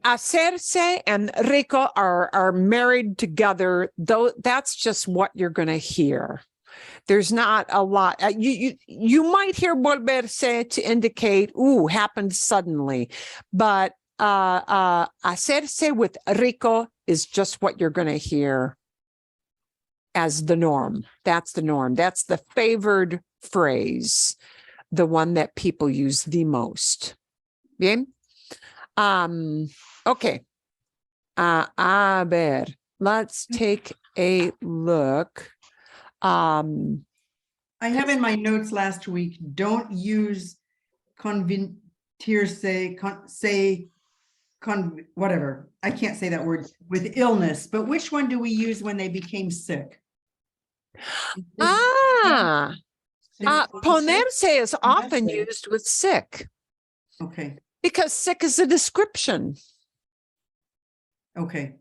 Hacerse and rico are married together, though. That's just what you're going to hear. There's not a lot. You might hear volverse to indicate, happened suddenly, but hacerse with rico is just what you're going to hear as the norm. That's the norm. That's the favored phrase, the one that people use the most. Bien? Okay. A ver, let's take a look. I have in my notes last week, don't use whatever. I can't say that word with illness, but which one do we use when they became sick? Ponerse is often used with sick. Okay. Because sick is a description. Okay.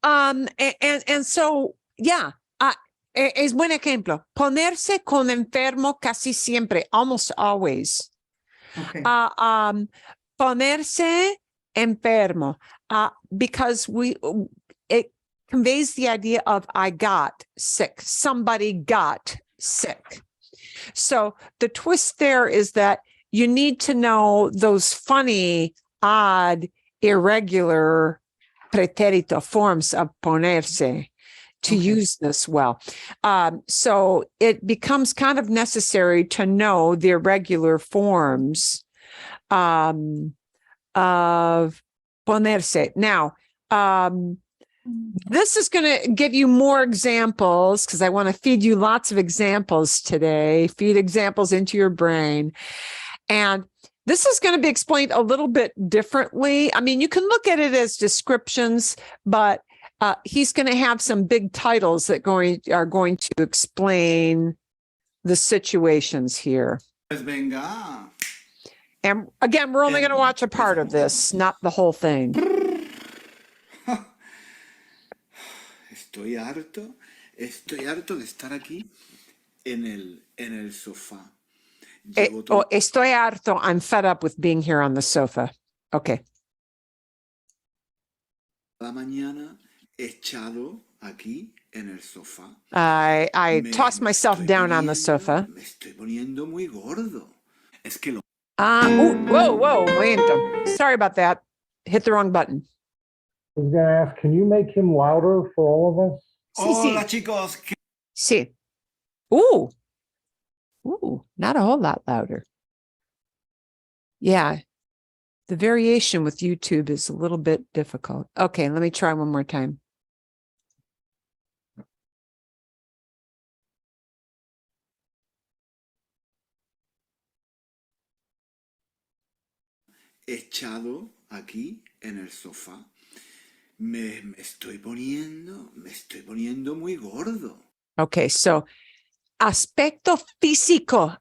And so, yeah, es buen ejemplo. Ponerse con enfermo casi siempre, almost always. Okay. Ponerse enfermo, because it conveys the idea of I got sick. Somebody got sick. So the twist there is that you need to know those funny, odd, irregular pretérito forms of ponerse to use this well. So it becomes kind of necessary to know the irregular forms of ponerse. Now, this is going to give you more examples because I want to feed you lots of examples today, feed examples into your brain. And this is going to be explained a little bit differently. I mean, you can look at it as descriptions, but he's going to have some big titles that are going to explain the situations here. Venga. And again, we're only going to watch a part of this, not the whole thing. Estoy harto de estar aquí en el sofá. Llevo toda Estoy harto. I'm fed up with being here on the sofa. Okay. la mañana echado aquí en el sofá. I Me tossed myself estoy down on the poniendo- sofa. Me estoy poniendo muy gordo. Es que lo Whoa, momento. Sorry about that. Hit the wrong button. I was going to ask, can you make him louder for all of us? Hola chicos, ¿qué Sí. Ooh, not a whole lot louder. Yeah. The variation with YouTube is a little bit difficult. Okay, let me try one more time. echado aquí en el sofá? Me estoy poniendo muy gordo. Okay, so aspecto físico.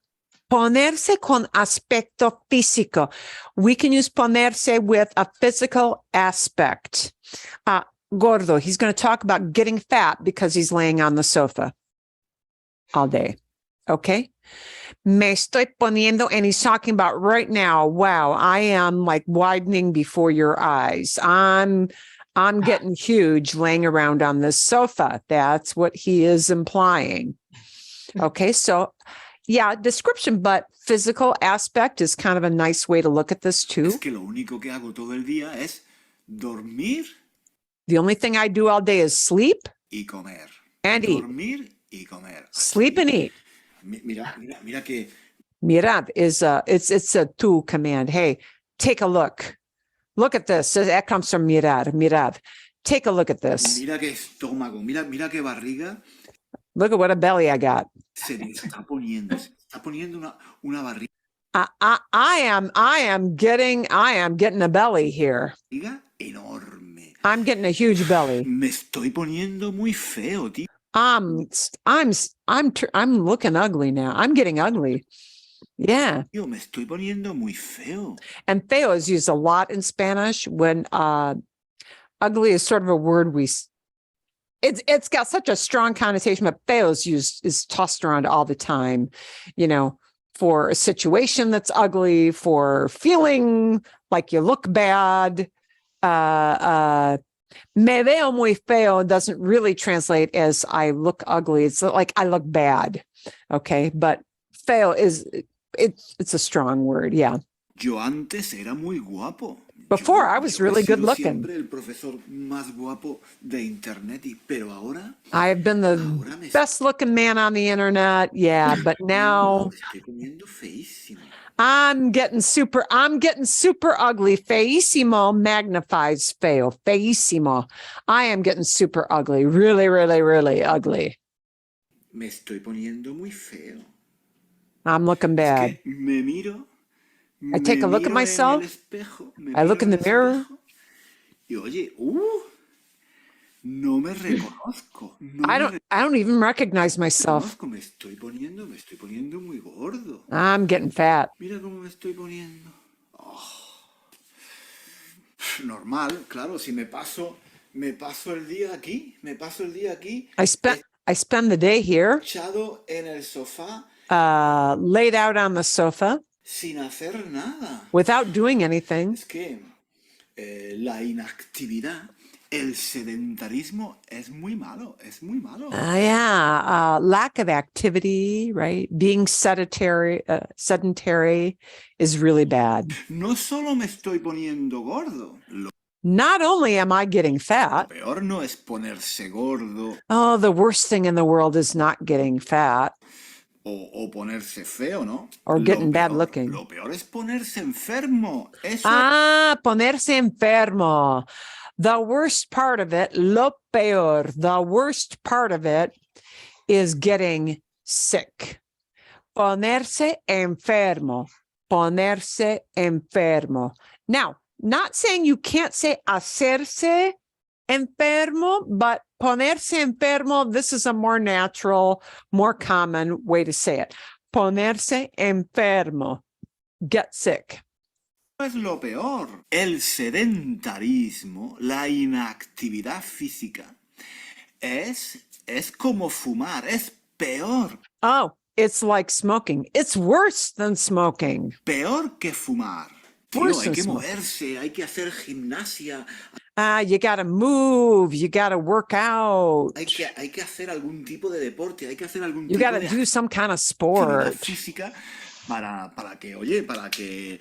Ponerse con aspecto físico. We can use ponerse with a physical aspect. Gordo, he's going to talk about getting fat because he's laying on the sofa all day. Okay? Me estoy poniendo, and he's talking about right now, wow, I am like widening before your eyes. I'm getting huge laying around on this sofa. That's what he is implying. Okay, so yeah, description, but physical aspect is kind of a nice way to look at this too. Es que lo único que hago todo el día es dormir The only thing I do all day is sleep y comer. and eat. Dormir y comer. Sleep and eat. Mira que Mirad is it's a tu command. Hey, take a look. Look at this. That comes from mirad. Take a look at this. Mira qué estómago, mira qué barriga Look at what a belly I got. se está poniendo una barriga I am getting a belly here. enorme. I'm getting a huge belly. Me estoy poniendo muy feo, tío. I'm looking ugly now. I'm getting ugly. Yeah. Tío, me estoy poniendo muy feo. And feo is used a lot in Spanish when ugly is sort of a word it's got such a strong connotation, but feo is tossed around all the time, you know, for a situation that's ugly, for feeling like you look bad. Me veo muy feo doesn't really translate as I look ugly. It's like I look bad. Okay. But feo it's a strong word. Yeah. Yo antes era muy guapo. Before, I was Yo he really good sido looking. Siempre el profesor más guapo de internet, pero ahora I have been the Ahora me best looking man on the internet. Yeah. But now me estoy poniendo feísimo. I'm getting super ugly. Feísimo magnifies feo. Feísimo. I am getting super ugly. Really, really, really ugly. Me estoy poniendo muy feo. I'm looking bad. Es que me miro. I take a look at myself. I look in the mirror. Y oye, no me reconozco. I don't even recognize myself. Me estoy poniendo muy gordo. I'm getting fat. Mira cómo me estoy poniendo. Normal, claro, si me paso el día aquí, I spend the day here, echado en el sofá laid out on the sofa sin hacer nada. without doing anything. Es que la inactividad, el sedentarismo es muy malo, es muy malo. Yeah, lack of activity, right? Being sedentary is really bad. No solo me estoy poniendo gordo, lo Not only am I getting fat, peor no es ponerse gordo oh, the worst thing in the world is not getting fat o ponerse feo, ¿no? or getting bad Lo looking. peor es ponerse enfermo. Eso Ponerse enfermo. The worst part of it, lo peor, the worst part of it is getting sick. Ponerse enfermo. Ponerse enfermo. Now, not saying you can't say hacerse enfermo, but ponerse enfermo, this is a more natural, more common way to say it. Ponerse enfermo. Get sick. es lo peor. El sedentarismo, la inactividad física, es como fumar, es peor. Oh, it's like smoking. It's worse than smoking. Peor que fumar. Tío, Worse hay than que smoking. moverse, hay que hacer gimnasia, You got to move. You got to work out. hay que hacer algún tipo de deporte, hay que hacer algún You tipo got to de do some kind of actividad sport física para que, oye, para que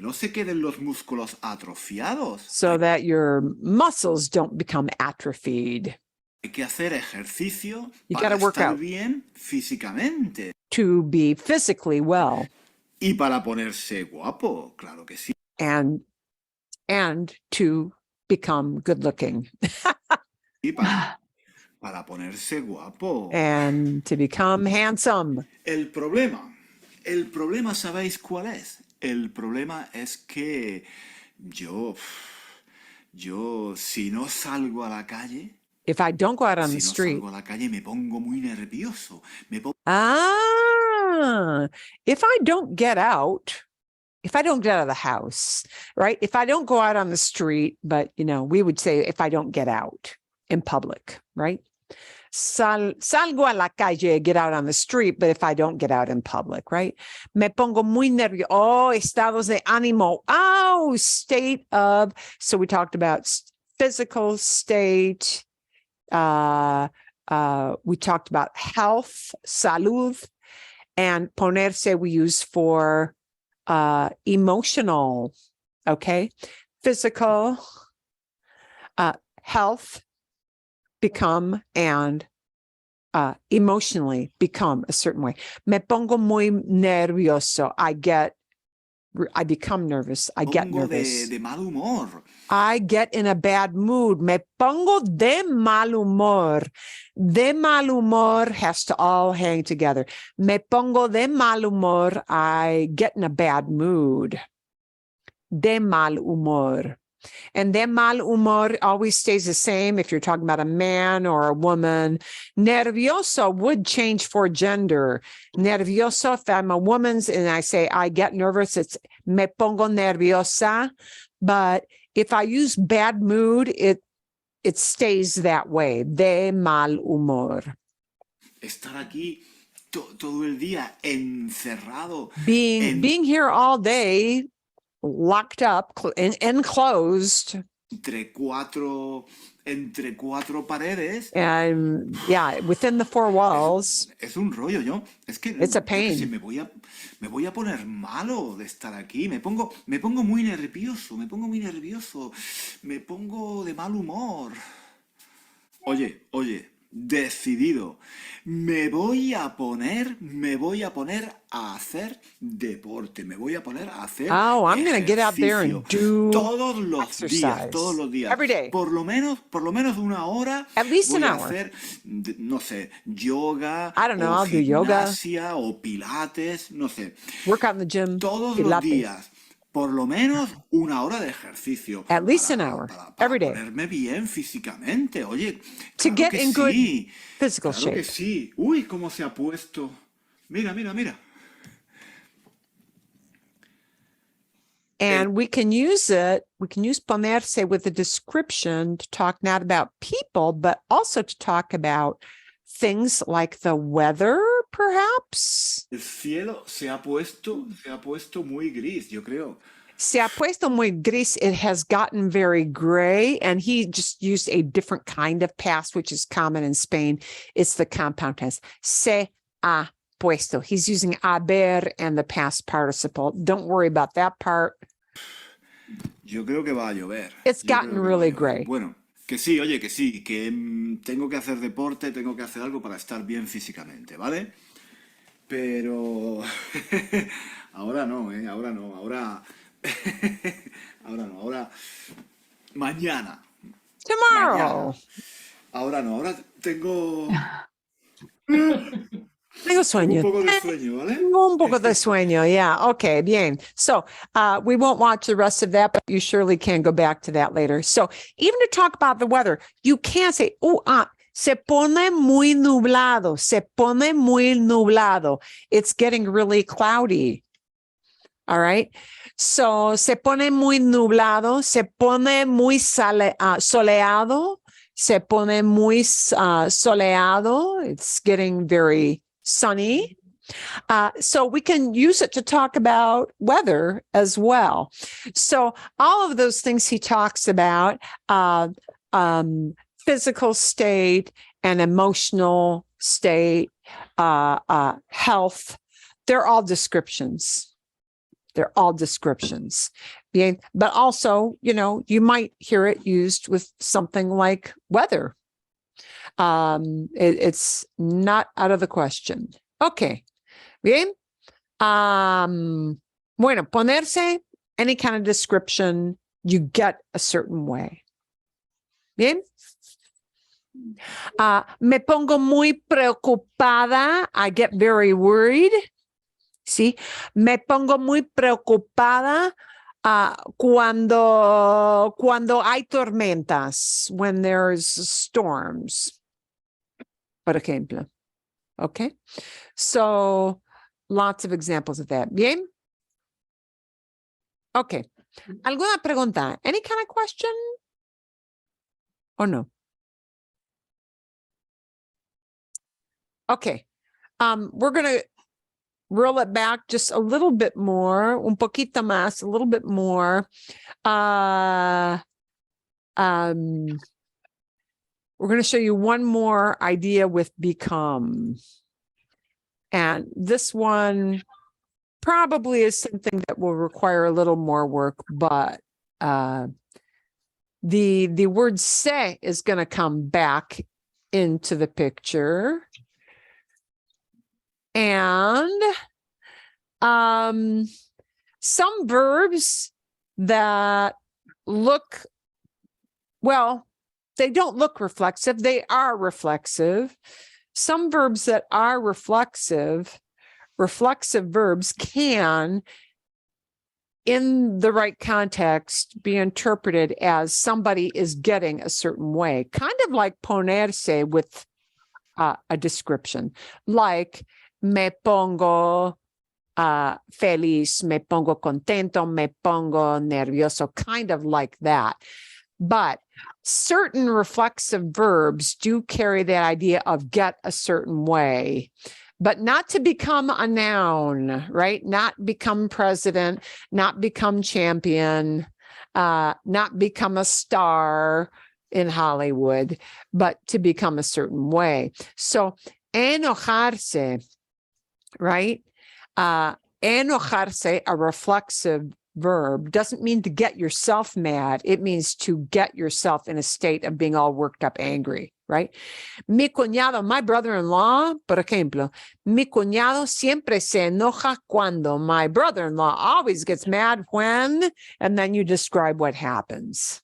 no se queden los músculos atrofiados. so that your muscles don't become atrophied. Hay que hacer ejercicio You para gotta work estar out. bien físicamente. To be physically well Y para ponerse guapo, claro que sí. and to become good looking Y para ponerse guapo. and to become handsome. El problema, ¿sabéis cuál es? El problema es que yo, si no salgo a la calle, If I don't go out on si the no street, salgo a la calle me pongo muy nervioso. if I don't get out, if I don't get out of the house, right? If I don't go out on the street, but we would say if I don't get out in public, right? Salgo a la calle, get out on the street, but if I don't get out in public, right? Me pongo muy nervioso. Oh, estados de ánimo. Oh, state of. So we talked about physical state. We talked about health, salud, and ponerse we use for emotional, okay? Physical, health, become, and emotionally become a certain way. Me pongo muy nervioso. I become nervous. I get Pongo nervous. de mal humor. I get in a bad mood. Me pongo de mal humor. De mal humor has to all hang together. Me pongo de mal humor. I get in a bad mood. De mal humor. And de mal humor always stays the same if you're talking about a man or a woman. Nervioso would change for gender. Nervioso, if I'm a woman's and I say I get nervous, it's me pongo nerviosa. But if I use bad mood, it stays that way. De mal humor. Estar aquí todo el día encerrado. Being here all day, locked up, enclosed. Entre cuatro paredes. And yeah, within the four walls. Es un rollo, es que It's a yo qué pain. sé, me voy a poner malo de estar aquí, me pongo muy nervioso, me pongo de mal humor. Oye, decidido, me voy a poner a hacer deporte, me voy a poner a hacer I'm going to get out there and ejercicio. do todos los exercise. días, Every day. por lo menos 1 hora. At least voy an a hour. hacer, no sé, yoga, I don't know, o I'll do yoga. gimnasia, o pilates, no sé. Work out in the gym. Todos Pilates. los días, por lo menos 1 hora de ejercicio. At least an hour, Para every day. ponerme bien físicamente, oye. To Claro get que in good sí, physical claro que shape. sí. Uy, cómo se ha puesto. Mira. And we can use ponerse with a description to talk not about people, but also to talk about things like the weather, perhaps. El cielo se ha puesto muy gris, yo creo. Se ha puesto muy gris. It has gotten very gray. And he just used a different kind of past, which is common in Spain. It's the compound tense. Se ha puesto. He's using haber and the past participle. Don't worry about that part. Yo creo que va a llover. It's Yo creo gotten que va a really llover. gray. Bueno, que sí, oye, que sí, que tengo que hacer deporte, tengo que hacer algo para estar bien físicamente, ¿vale? Pero ahora no, ¿eh? Ahora no, ahora... ahora no, ahora... Mañana. Tomorrow. Mañana. Ahora no, ahora tengo... Tengo Tengo un sueño. poco de sueño, ¿vale? Un poco de sueño. Yeah. Okay. Bien. So we won't watch the rest of that, but you surely can go back to that later. So even to talk about the weather, you can't say, se pone muy nublado. Se pone muy nublado. It's getting really cloudy. All right. So se pone muy nublado. Se pone muy soleado. Se pone muy soleado. It's getting very sunny. So we can use it to talk about weather as well. So all of those things he talks about, physical state and emotional state, health, they're all descriptions. They're all descriptions. Bien, but also, you might hear it used with something like weather. It's not out of the question. Okay. Bien. Bueno, ponerse, any kind of description, you get a certain way. Bien. Me pongo muy preocupada. I get very worried. Sí. Me pongo muy preocupada cuando hay tormentas, when there's storms, por ejemplo. Okay. So lots of examples of that. Bien. Okay. ¿Alguna pregunta? Any kind of question? Or no? Okay. We're going to roll it back just a little bit more, un poquito más, a little bit more. We're going to show you one more idea with become. And this one probably is something that will require a little more work, but the word se is going to come back into the picture. And some verbs that look, well, they don't look reflexive. They are reflexive. Some verbs that are reflexive verbs can, in the right context, be interpreted as somebody is getting a certain way, kind of like ponerse with a description, like me pongo feliz, me pongo contento, me pongo nervioso, kind of like that. But certain reflexive verbs do carry that idea of get a certain way, but not to become a noun, right? Not become president, not become champion, not become a star in Hollywood, but to become a certain way. So enojarse, right? Enojarse, a reflexive verb, doesn't mean to get yourself mad. It means to get yourself in a state of being all worked up, angry, right? Mi cuñado, my brother-in-law, por ejemplo, mi cuñado siempre se enoja cuando. My brother-in-law always gets mad when, and then you describe what happens.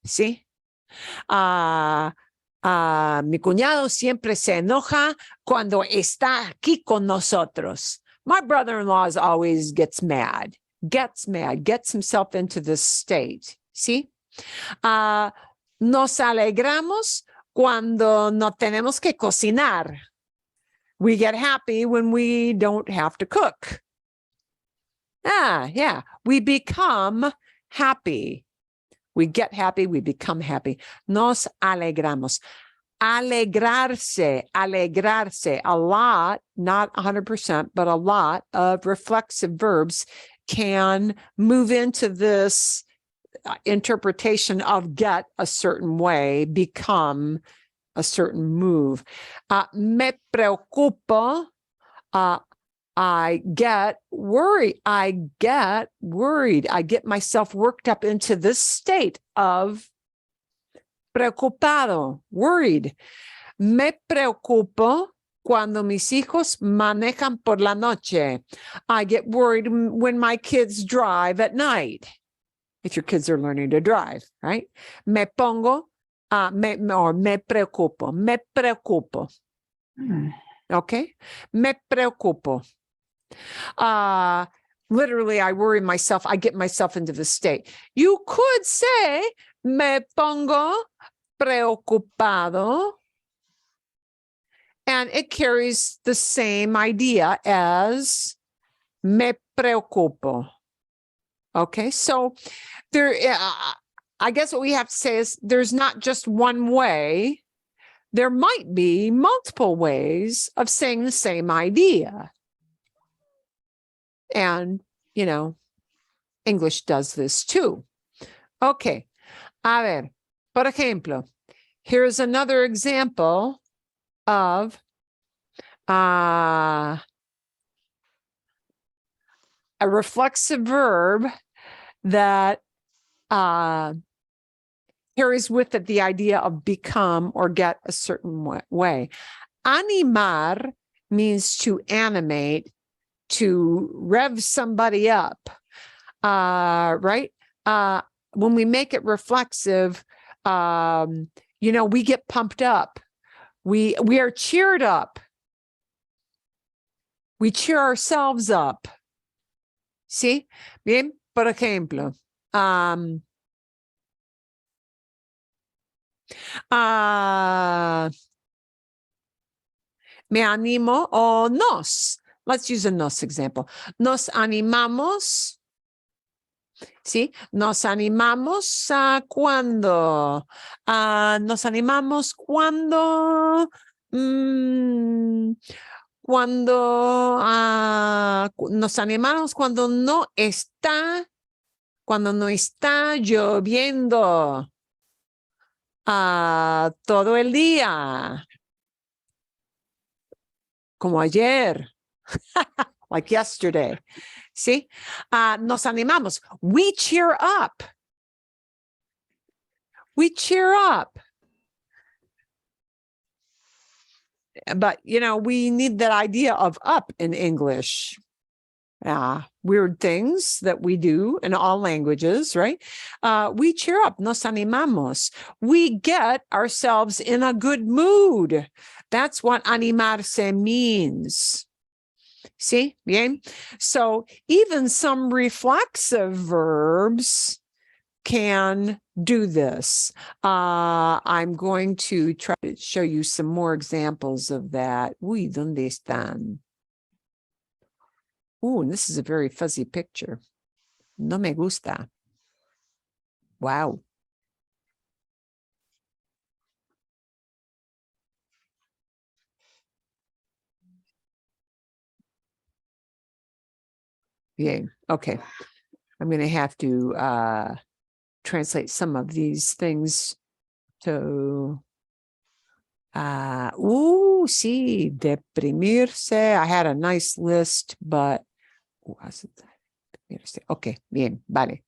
See? Mi cuñado siempre se enoja cuando está aquí con nosotros. My brother-in-law always gets mad, gets himself into this state. ¿Sí? Nos alegramos cuando no tenemos que cocinar. We get happy when we don't have to cook. Yeah. We become happy. We get happy, we become happy. Nos alegramos. Alegrarse, a lot, not 100%, but a lot of reflexive verbs can move into this interpretation of get a certain way, become a certain move. Me preocupo. I get worried. I get worried. I get myself worked up into this state of preocupado, worried. Me preocupo cuando mis hijos manejan por la noche. I get worried when my kids drive at night. If your kids are learning to drive, right? Me pongo, me preocupo, me preocupo. Okay? Me preocupo. Literally, I worry myself. I get myself into the state. You could say, me pongo preocupado. And it carries the same idea as me preocupo. Okay, so there, I guess what we have to say is there's not just one way. There might be multiple ways of saying the same idea. And, you know, English does this too. Okay, a ver, por ejemplo, here's another example of a reflexive verb that carries with it the idea of become or get a certain way. Animar means to animate, to rev somebody up, right? When we make it reflexive, you know, we get pumped up. We are cheered up. We cheer ourselves up. ¿Sí? Bien, por ejemplo, me animo o nos. Let's use a nos example. Nos animamos. ¿Sí? Nos animamos cuando. Nos animamos cuando. Cuando nos animamos cuando no está lloviendo todo el día, como ayer, like yesterday. ¿Sí? Nos animamos. We cheer up. We cheer up. But, you know, we need that idea of up in English. Weird things that we do in all languages, right? We cheer up, nos animamos. We get ourselves in a good mood. That's what animarse means. ¿Sí? Bien. So even some reflexive verbs can do this. I'm going to try to show you some more examples of that. Uy, ¿dónde están? Ooh, and this is a very fuzzy picture. No me gusta. Wow. Bien. Okay. I'm going to have to translate some of these things to sí, deprimirse. I had a nice list, but okay, bien, vale.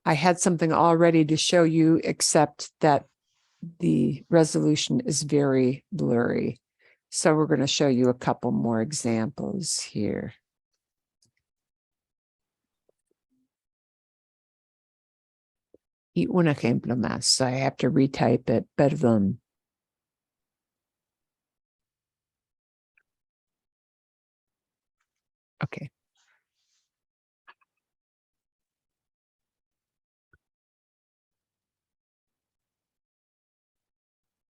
I had something all ready to show you, except that the resolution is very blurry. So we're going to show you a couple more examples here. Y un ejemplo más. So I have to retype it. Perdón. Okay.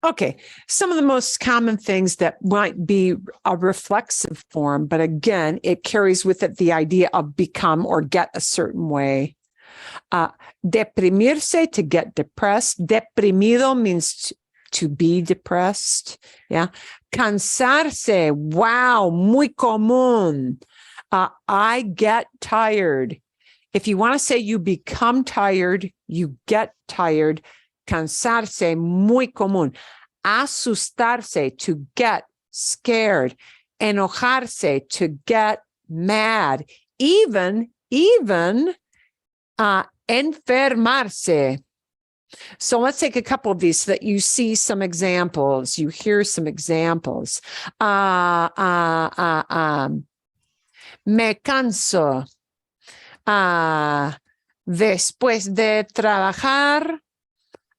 Okay, some of the most common things that might be a reflexive form, but again, it carries with it the idea of become or get a certain way. Deprimirse, to get depressed. Deprimido means to be depressed. Yeah. Cansarse, wow, muy común. I get tired. If you want to say you become tired, you get tired. Cansarse, muy común. Asustarse, to get scared. Enojarse, to get mad. Even enfermarse. So let's take a couple of these so that you see some examples. You hear some examples. Me canso. Después de trabajar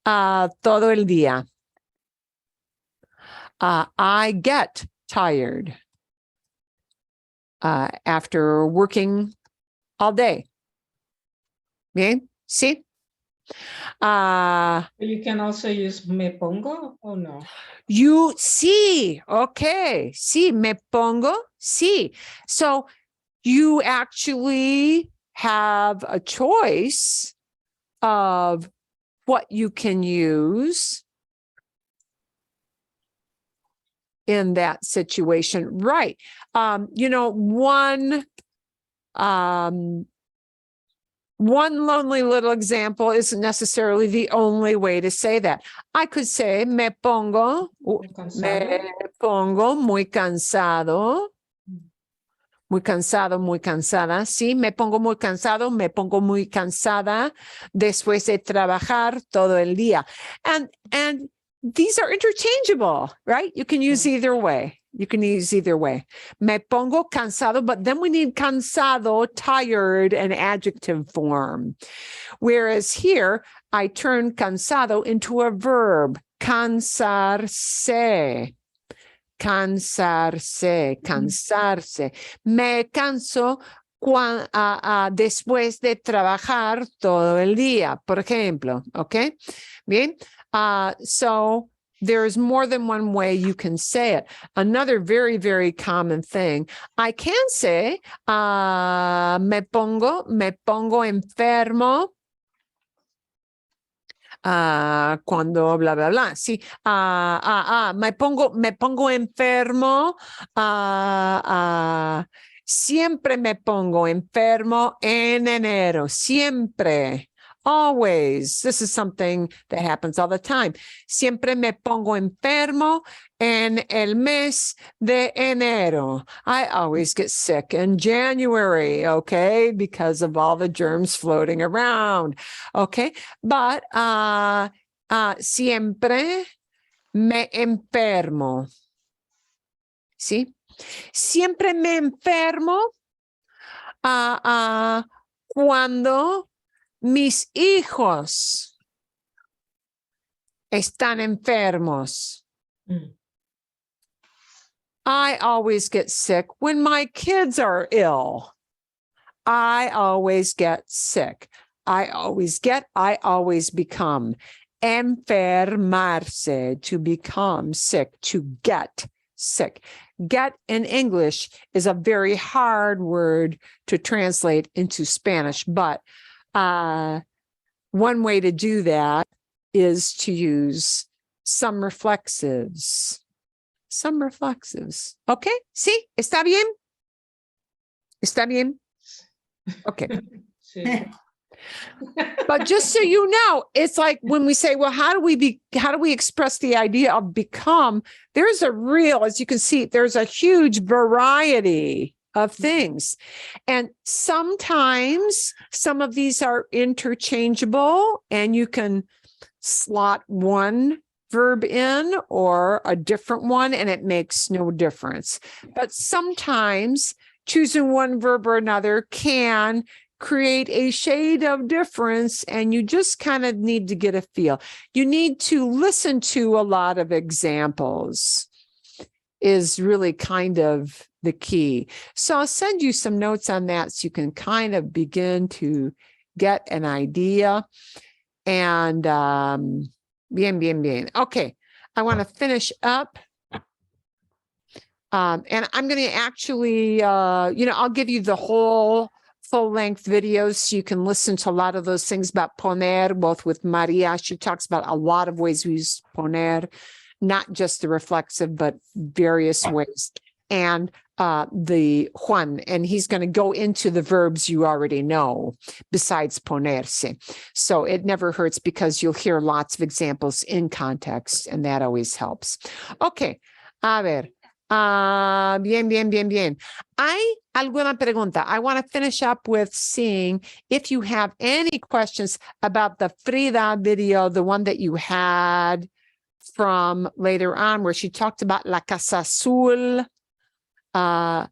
todo el día. I get tired after working all day. Bien, sí. You can also use me pongo or no? You sí, okay. Sí, me pongo, sí. So you actually have a choice of what you can use in that situation. Right. One lonely little example isn't necessarily the only way to say that. I could say, me pongo muy cansado. Muy cansado, muy cansada. Sí, me pongo muy cansado, me pongo muy cansada después de trabajar todo el día. And these are interchangeable, right? You can use either way. You can use either way. Me pongo cansado, but then we need cansado, tired, an adjective form. Whereas here, I turn cansado into a verb, cansarse. Cansarse, cansarse. Me canso después de trabajar todo el día, por ejemplo. Okay? Bien. So there's more than one way you can say it. Another very, very common thing. I can say, me pongo enfermo. Cuando bla, bla, bla. Sí. Me pongo enfermo. Siempre me pongo enfermo en enero. Siempre. Always. This is something that happens all the time. Siempre me pongo enfermo en el mes de enero. I always get sick in January, okay, because of all the germs floating around, okay? But siempre me enfermo. ¿Sí? Siempre me enfermo cuando mis hijos están enfermos. I always get sick when my kids are ill. I always get sick. I always become. Enfermarse, to become sick, to get sick. Get in English is a very hard word to translate into Spanish, but one way to do that is to use some reflexives. Some reflexives. Okay? Sí, ¿está bien? ¿Está bien? Okay. Sí. But just so you know, it's like when we say, well, how do we express the idea of become? There's as you can see, there's a huge variety of things. And sometimes some of these are interchangeable and you can slot one verb in or a different one and it makes no difference. But sometimes choosing one verb or another can create a shade of difference and you just kind of need to get a feel. You need to listen to a lot of examples is really kind of the key. So I'll send you some notes on that so you can kind of begin to get an idea. And bien. Okay. I want to finish up. And I'm going to actually, I'll give you the whole full-length videos so you can listen to a lot of those things about poner, both with Maria. She talks about a lot of ways we use poner, not just the reflexive, but various ways. And the Juan, and he's going to go into the verbs you already know besides ponerse. So it never hurts because you'll hear lots of examples in context, and that always helps. Okay, a ver. Bien. ¿Hay alguna pregunta? I want to finish up with seeing if you have any questions about the Frida video, the one that you had from later on, where she talked about La Casa Azul. La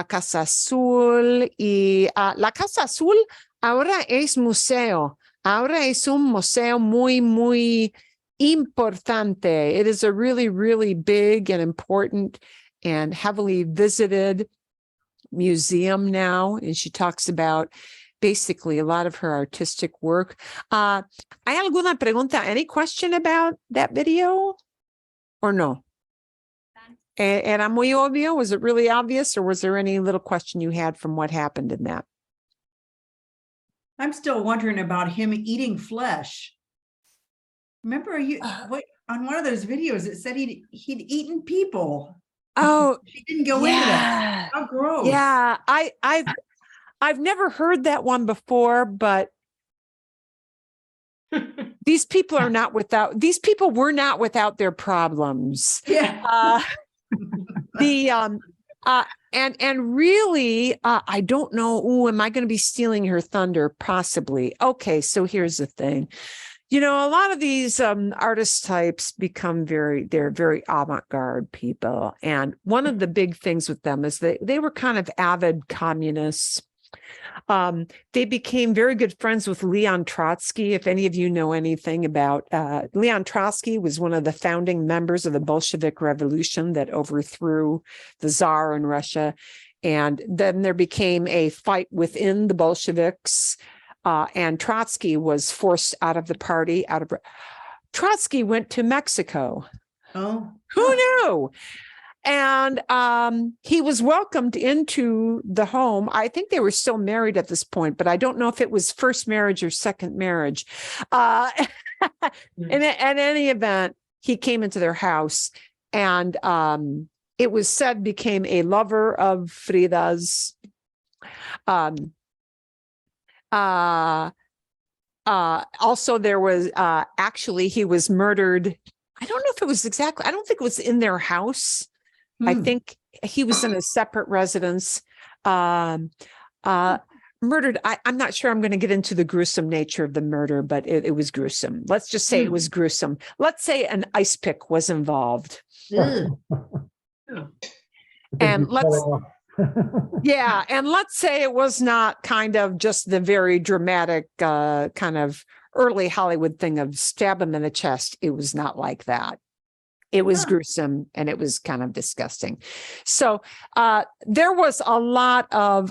Casa Azul y La Casa Azul ahora es museo. Ahora es un museo muy importante. It is a really big and important and heavily visited museum now. And she talks about basically a lot of her artistic work. ¿Hay alguna pregunta? Any question about that video or no? Era muy obvio? Was it really obvious, or was there any little question you had from what happened in that? I'm still wondering about him eating flesh. Remember on one of those videos, it said he'd eaten people. Oh, She didn't go into that. How gross. Yeah, I've never heard that one before, but these people were not without their problems. Yeah. And really, I don't know. Am I going to be stealing her thunder? Possibly. Okay, so here's the thing. A lot of these artist types become they're very avant-garde people. And one of the big things with them is they were kind of avid communists. They became very good friends with Leon Trotsky. If any of you know anything about Leon Trotsky, was one of the founding members of the Bolshevik Revolution that overthrew the Tsar in Russia. And then there became a fight within the Bolsheviks, and Trotsky was forced out of the party. Trotsky went to Mexico. Oh, who knew? And he was welcomed into the home. I think they were still married at this point, but I don't know if it was first marriage or second marriage. In any event, he came into their house, and it was said became a lover of Frida's. Also, there was actually, he was murdered. I don't know if it was exactly, I don't think it was in their house. I think he was in a separate residence, murdered. I'm not sure I'm going to get into the gruesome nature of the murder, but it was gruesome. Let's just say it was gruesome. Let's say an ice pick was involved. And let's say it was not kind of just the very dramatic kind of early Hollywood thing of stab him in the chest. It was not like that. It was gruesome, and it was kind of disgusting. So there was a lot of,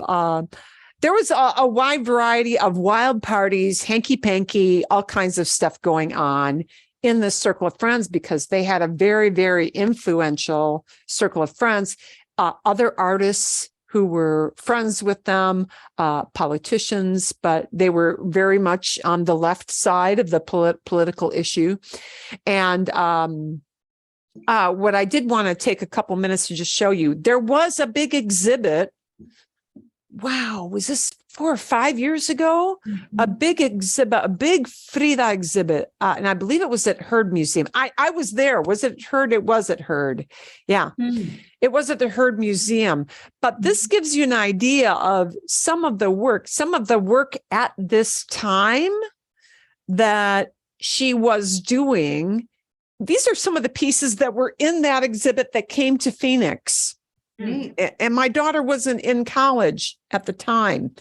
there was a wide variety of wild parties, hanky-panky, all kinds of stuff going on in the circle of friends, because they had a very influential circle of friends, other artists who were friends with them, politicians, but they were very much on the left side of the political issue. And what I did want to take a couple minutes to just show you, there was a big exhibit. Wow, was this 4 or 5 years ago? A big exhibit, a big Frida exhibit. And I believe it was at Heard Museum. I was there. Was it Heard? It was at Heard. Yeah, it was at the Heard Museum. But this gives you an idea of some of the work at this time that she was doing. These are some of the pieces that were in that exhibit that came to Phoenix. And my daughter wasn't in college at the time.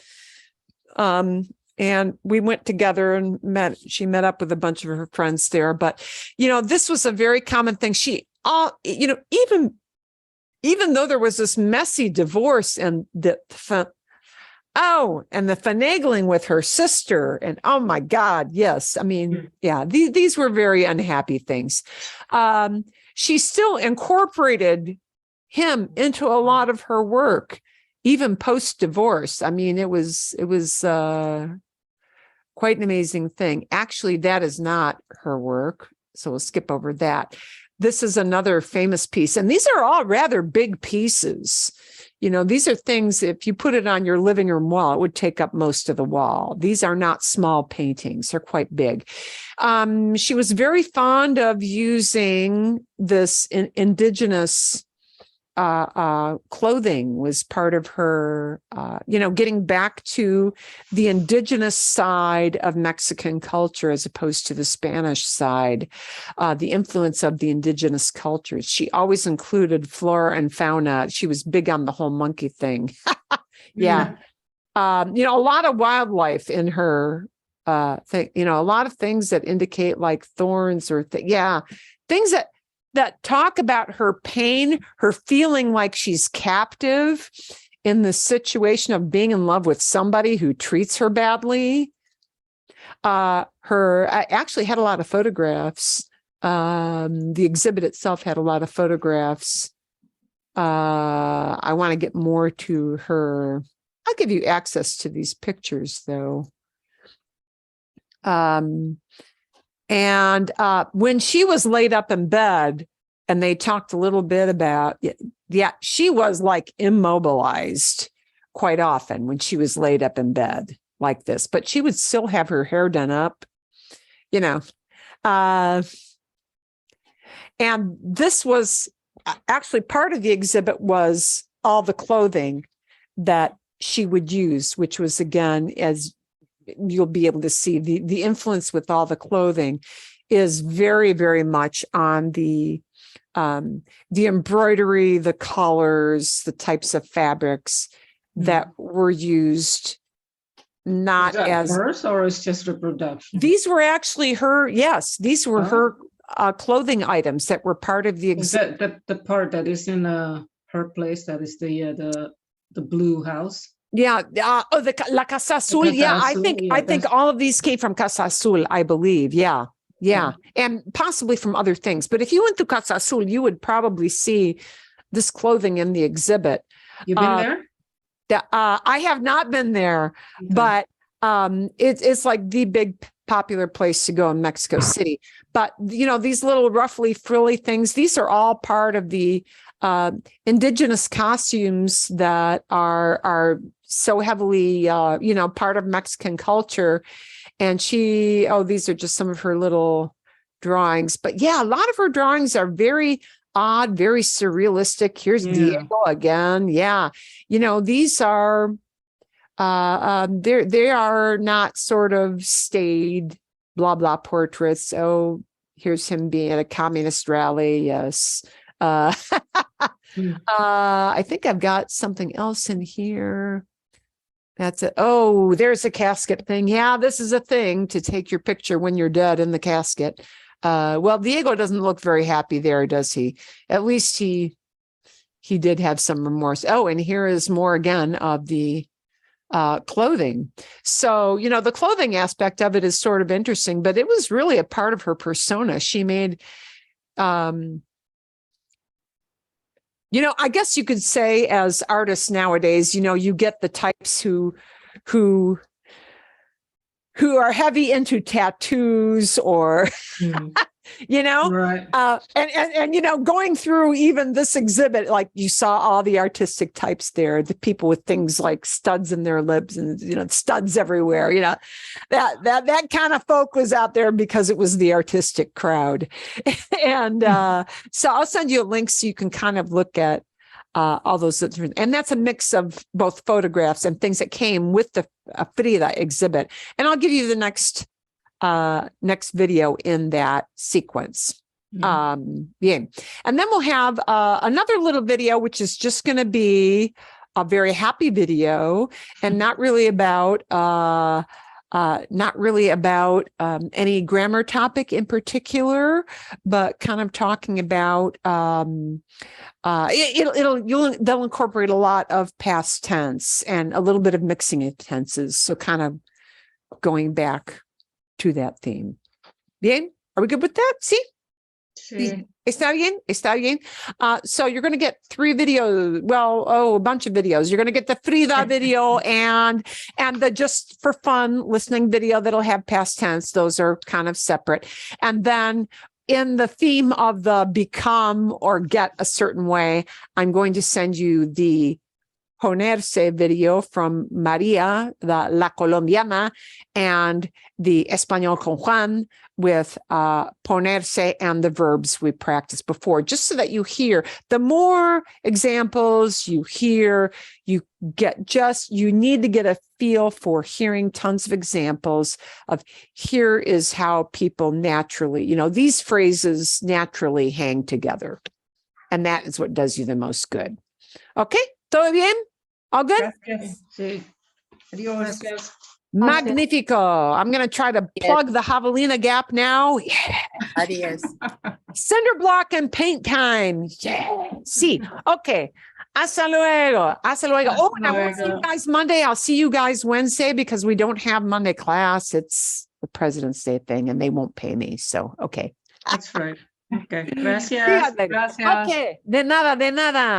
And we went together and she met up with a bunch of her friends there. But, this was a very common thing. Even though there was this messy divorce and Oh, and the finagling with her sister. And oh my God, yes. I mean, yeah, these were very unhappy things. She still incorporated him into a lot of her work, even post-divorce. I mean, it was quite an amazing thing. Actually, that is not her work. So we'll skip over that. This is another famous piece. And these are all rather big pieces. You know, these are things, if you put it on your living room wall, it would take up most of the wall. These are not small paintings. They're quite big. She was very fond of using this indigenous clothing was part of her, getting back to the indigenous side of Mexican culture as opposed to the Spanish side, the influence of the indigenous cultures. She always included flora and fauna. She was big on the whole monkey thing. Yeah. A lot of wildlife in her thing, a lot of things that indicate like thorns or things that talk about her pain, her feeling like she's captive in the situation of being in love with somebody who treats her badly. I actually had a lot of photographs. The exhibit itself had a lot of photographs. I want to get more to her. I'll give you access to these pictures, though. And when she was laid up in bed and they talked a little bit about, she was like immobilized quite often when she was laid up in bed like this, but she would still have her hair done up, and this was actually part of the exhibit was all the clothing that she would use, which was, again, as you'll be able to see, the influence with all the clothing is very, very much on the embroidery, the colors, the types of fabrics that were used. Not Is that as hers or it's just reproduction? These were actually her. Yes, these were her clothing items that were part of the Is exhibit. that the part that is in her place? That is the blue house. Yeah. La Casa Azul. Casa Yeah, Azul, I think all of these came from Casa Azul, I believe. Yeah. Yeah. And possibly from other things. But if you went to Casa Azul, you would probably see this clothing in the exhibit. You've been there? I have not been there, Okay. but it's like the big popular place to go in Mexico City. But, these little roughly frilly things, these are all part of the indigenous costumes that are so heavily, part of Mexican culture. And these are just some of her little drawings. But yeah, a lot of her drawings are very odd, very surrealistic. Here's Diego again. Yeah. These are, they are not sort of staid, blah, blah portraits. Oh, here's him being at a communist rally. Yes. I think I've got something else in here. That's it. Oh, there's a casket thing. Yeah, this is a thing to take your picture when you're dead in the casket. Well, Diego doesn't look very happy there, does he? At least he did have some remorse. Oh, and here is more again of the clothing. So, the clothing aspect of it is sort of interesting, but it was really a part of her persona. She made, I guess you could say as artists nowadays, you get the types who are heavy into tattoos or, Right. and going through even this exhibit, like you saw all the artistic types there, the people with things like studs in their lips and, studs everywhere, that kind of folk was out there because it was the artistic crowd. And so I'll send you a link so you can kind of look at all those different, and that's a mix of both photographs and things that came with the Frida exhibit. And I'll give you the next video in that sequence. Yeah. And then we'll have another little video, which is just going to be a very happy video and not really about not really about any grammar topic in particular, but kind of talking about they'll incorporate a lot of past tense and a little bit of mixing of tenses. So kind of going back to that theme. Bien, are we good with that? See? Sí. Está bien? Está bien? So you're going to get 3 videos. Well, a bunch of videos. You're going to get the Frida video and the just for fun listening video that'll have past tense. Those are kind of separate. And then in the theme of the become or get a certain way, I'm going to send you the Ponerse video from Maria, the La Colombiana, and the Español con Juan with ponerse and the verbs we practiced before, just so that you hear. The more examples you hear, you need to get a feel for hearing tons of examples of here is how people naturally, these phrases naturally hang together. And that is what does you the most good. Okay? Todo bien? All good? Gracias. Sí. Adios. Gracias. Magnifico. I'm going to try to plug the javelina gap now. Yeah. Adios. Cinder block and paint time. Yeah. See. Okay. Hasta luego. Hasta luego. Oh, and I won't see you guys Monday. I'll see you guys Wednesday because we don't have Monday class. It's the President's Day thing and they won't pay me. So, okay. That's right. Okay. Gracias. Fíjate. Gracias. Okay. De nada, de nada.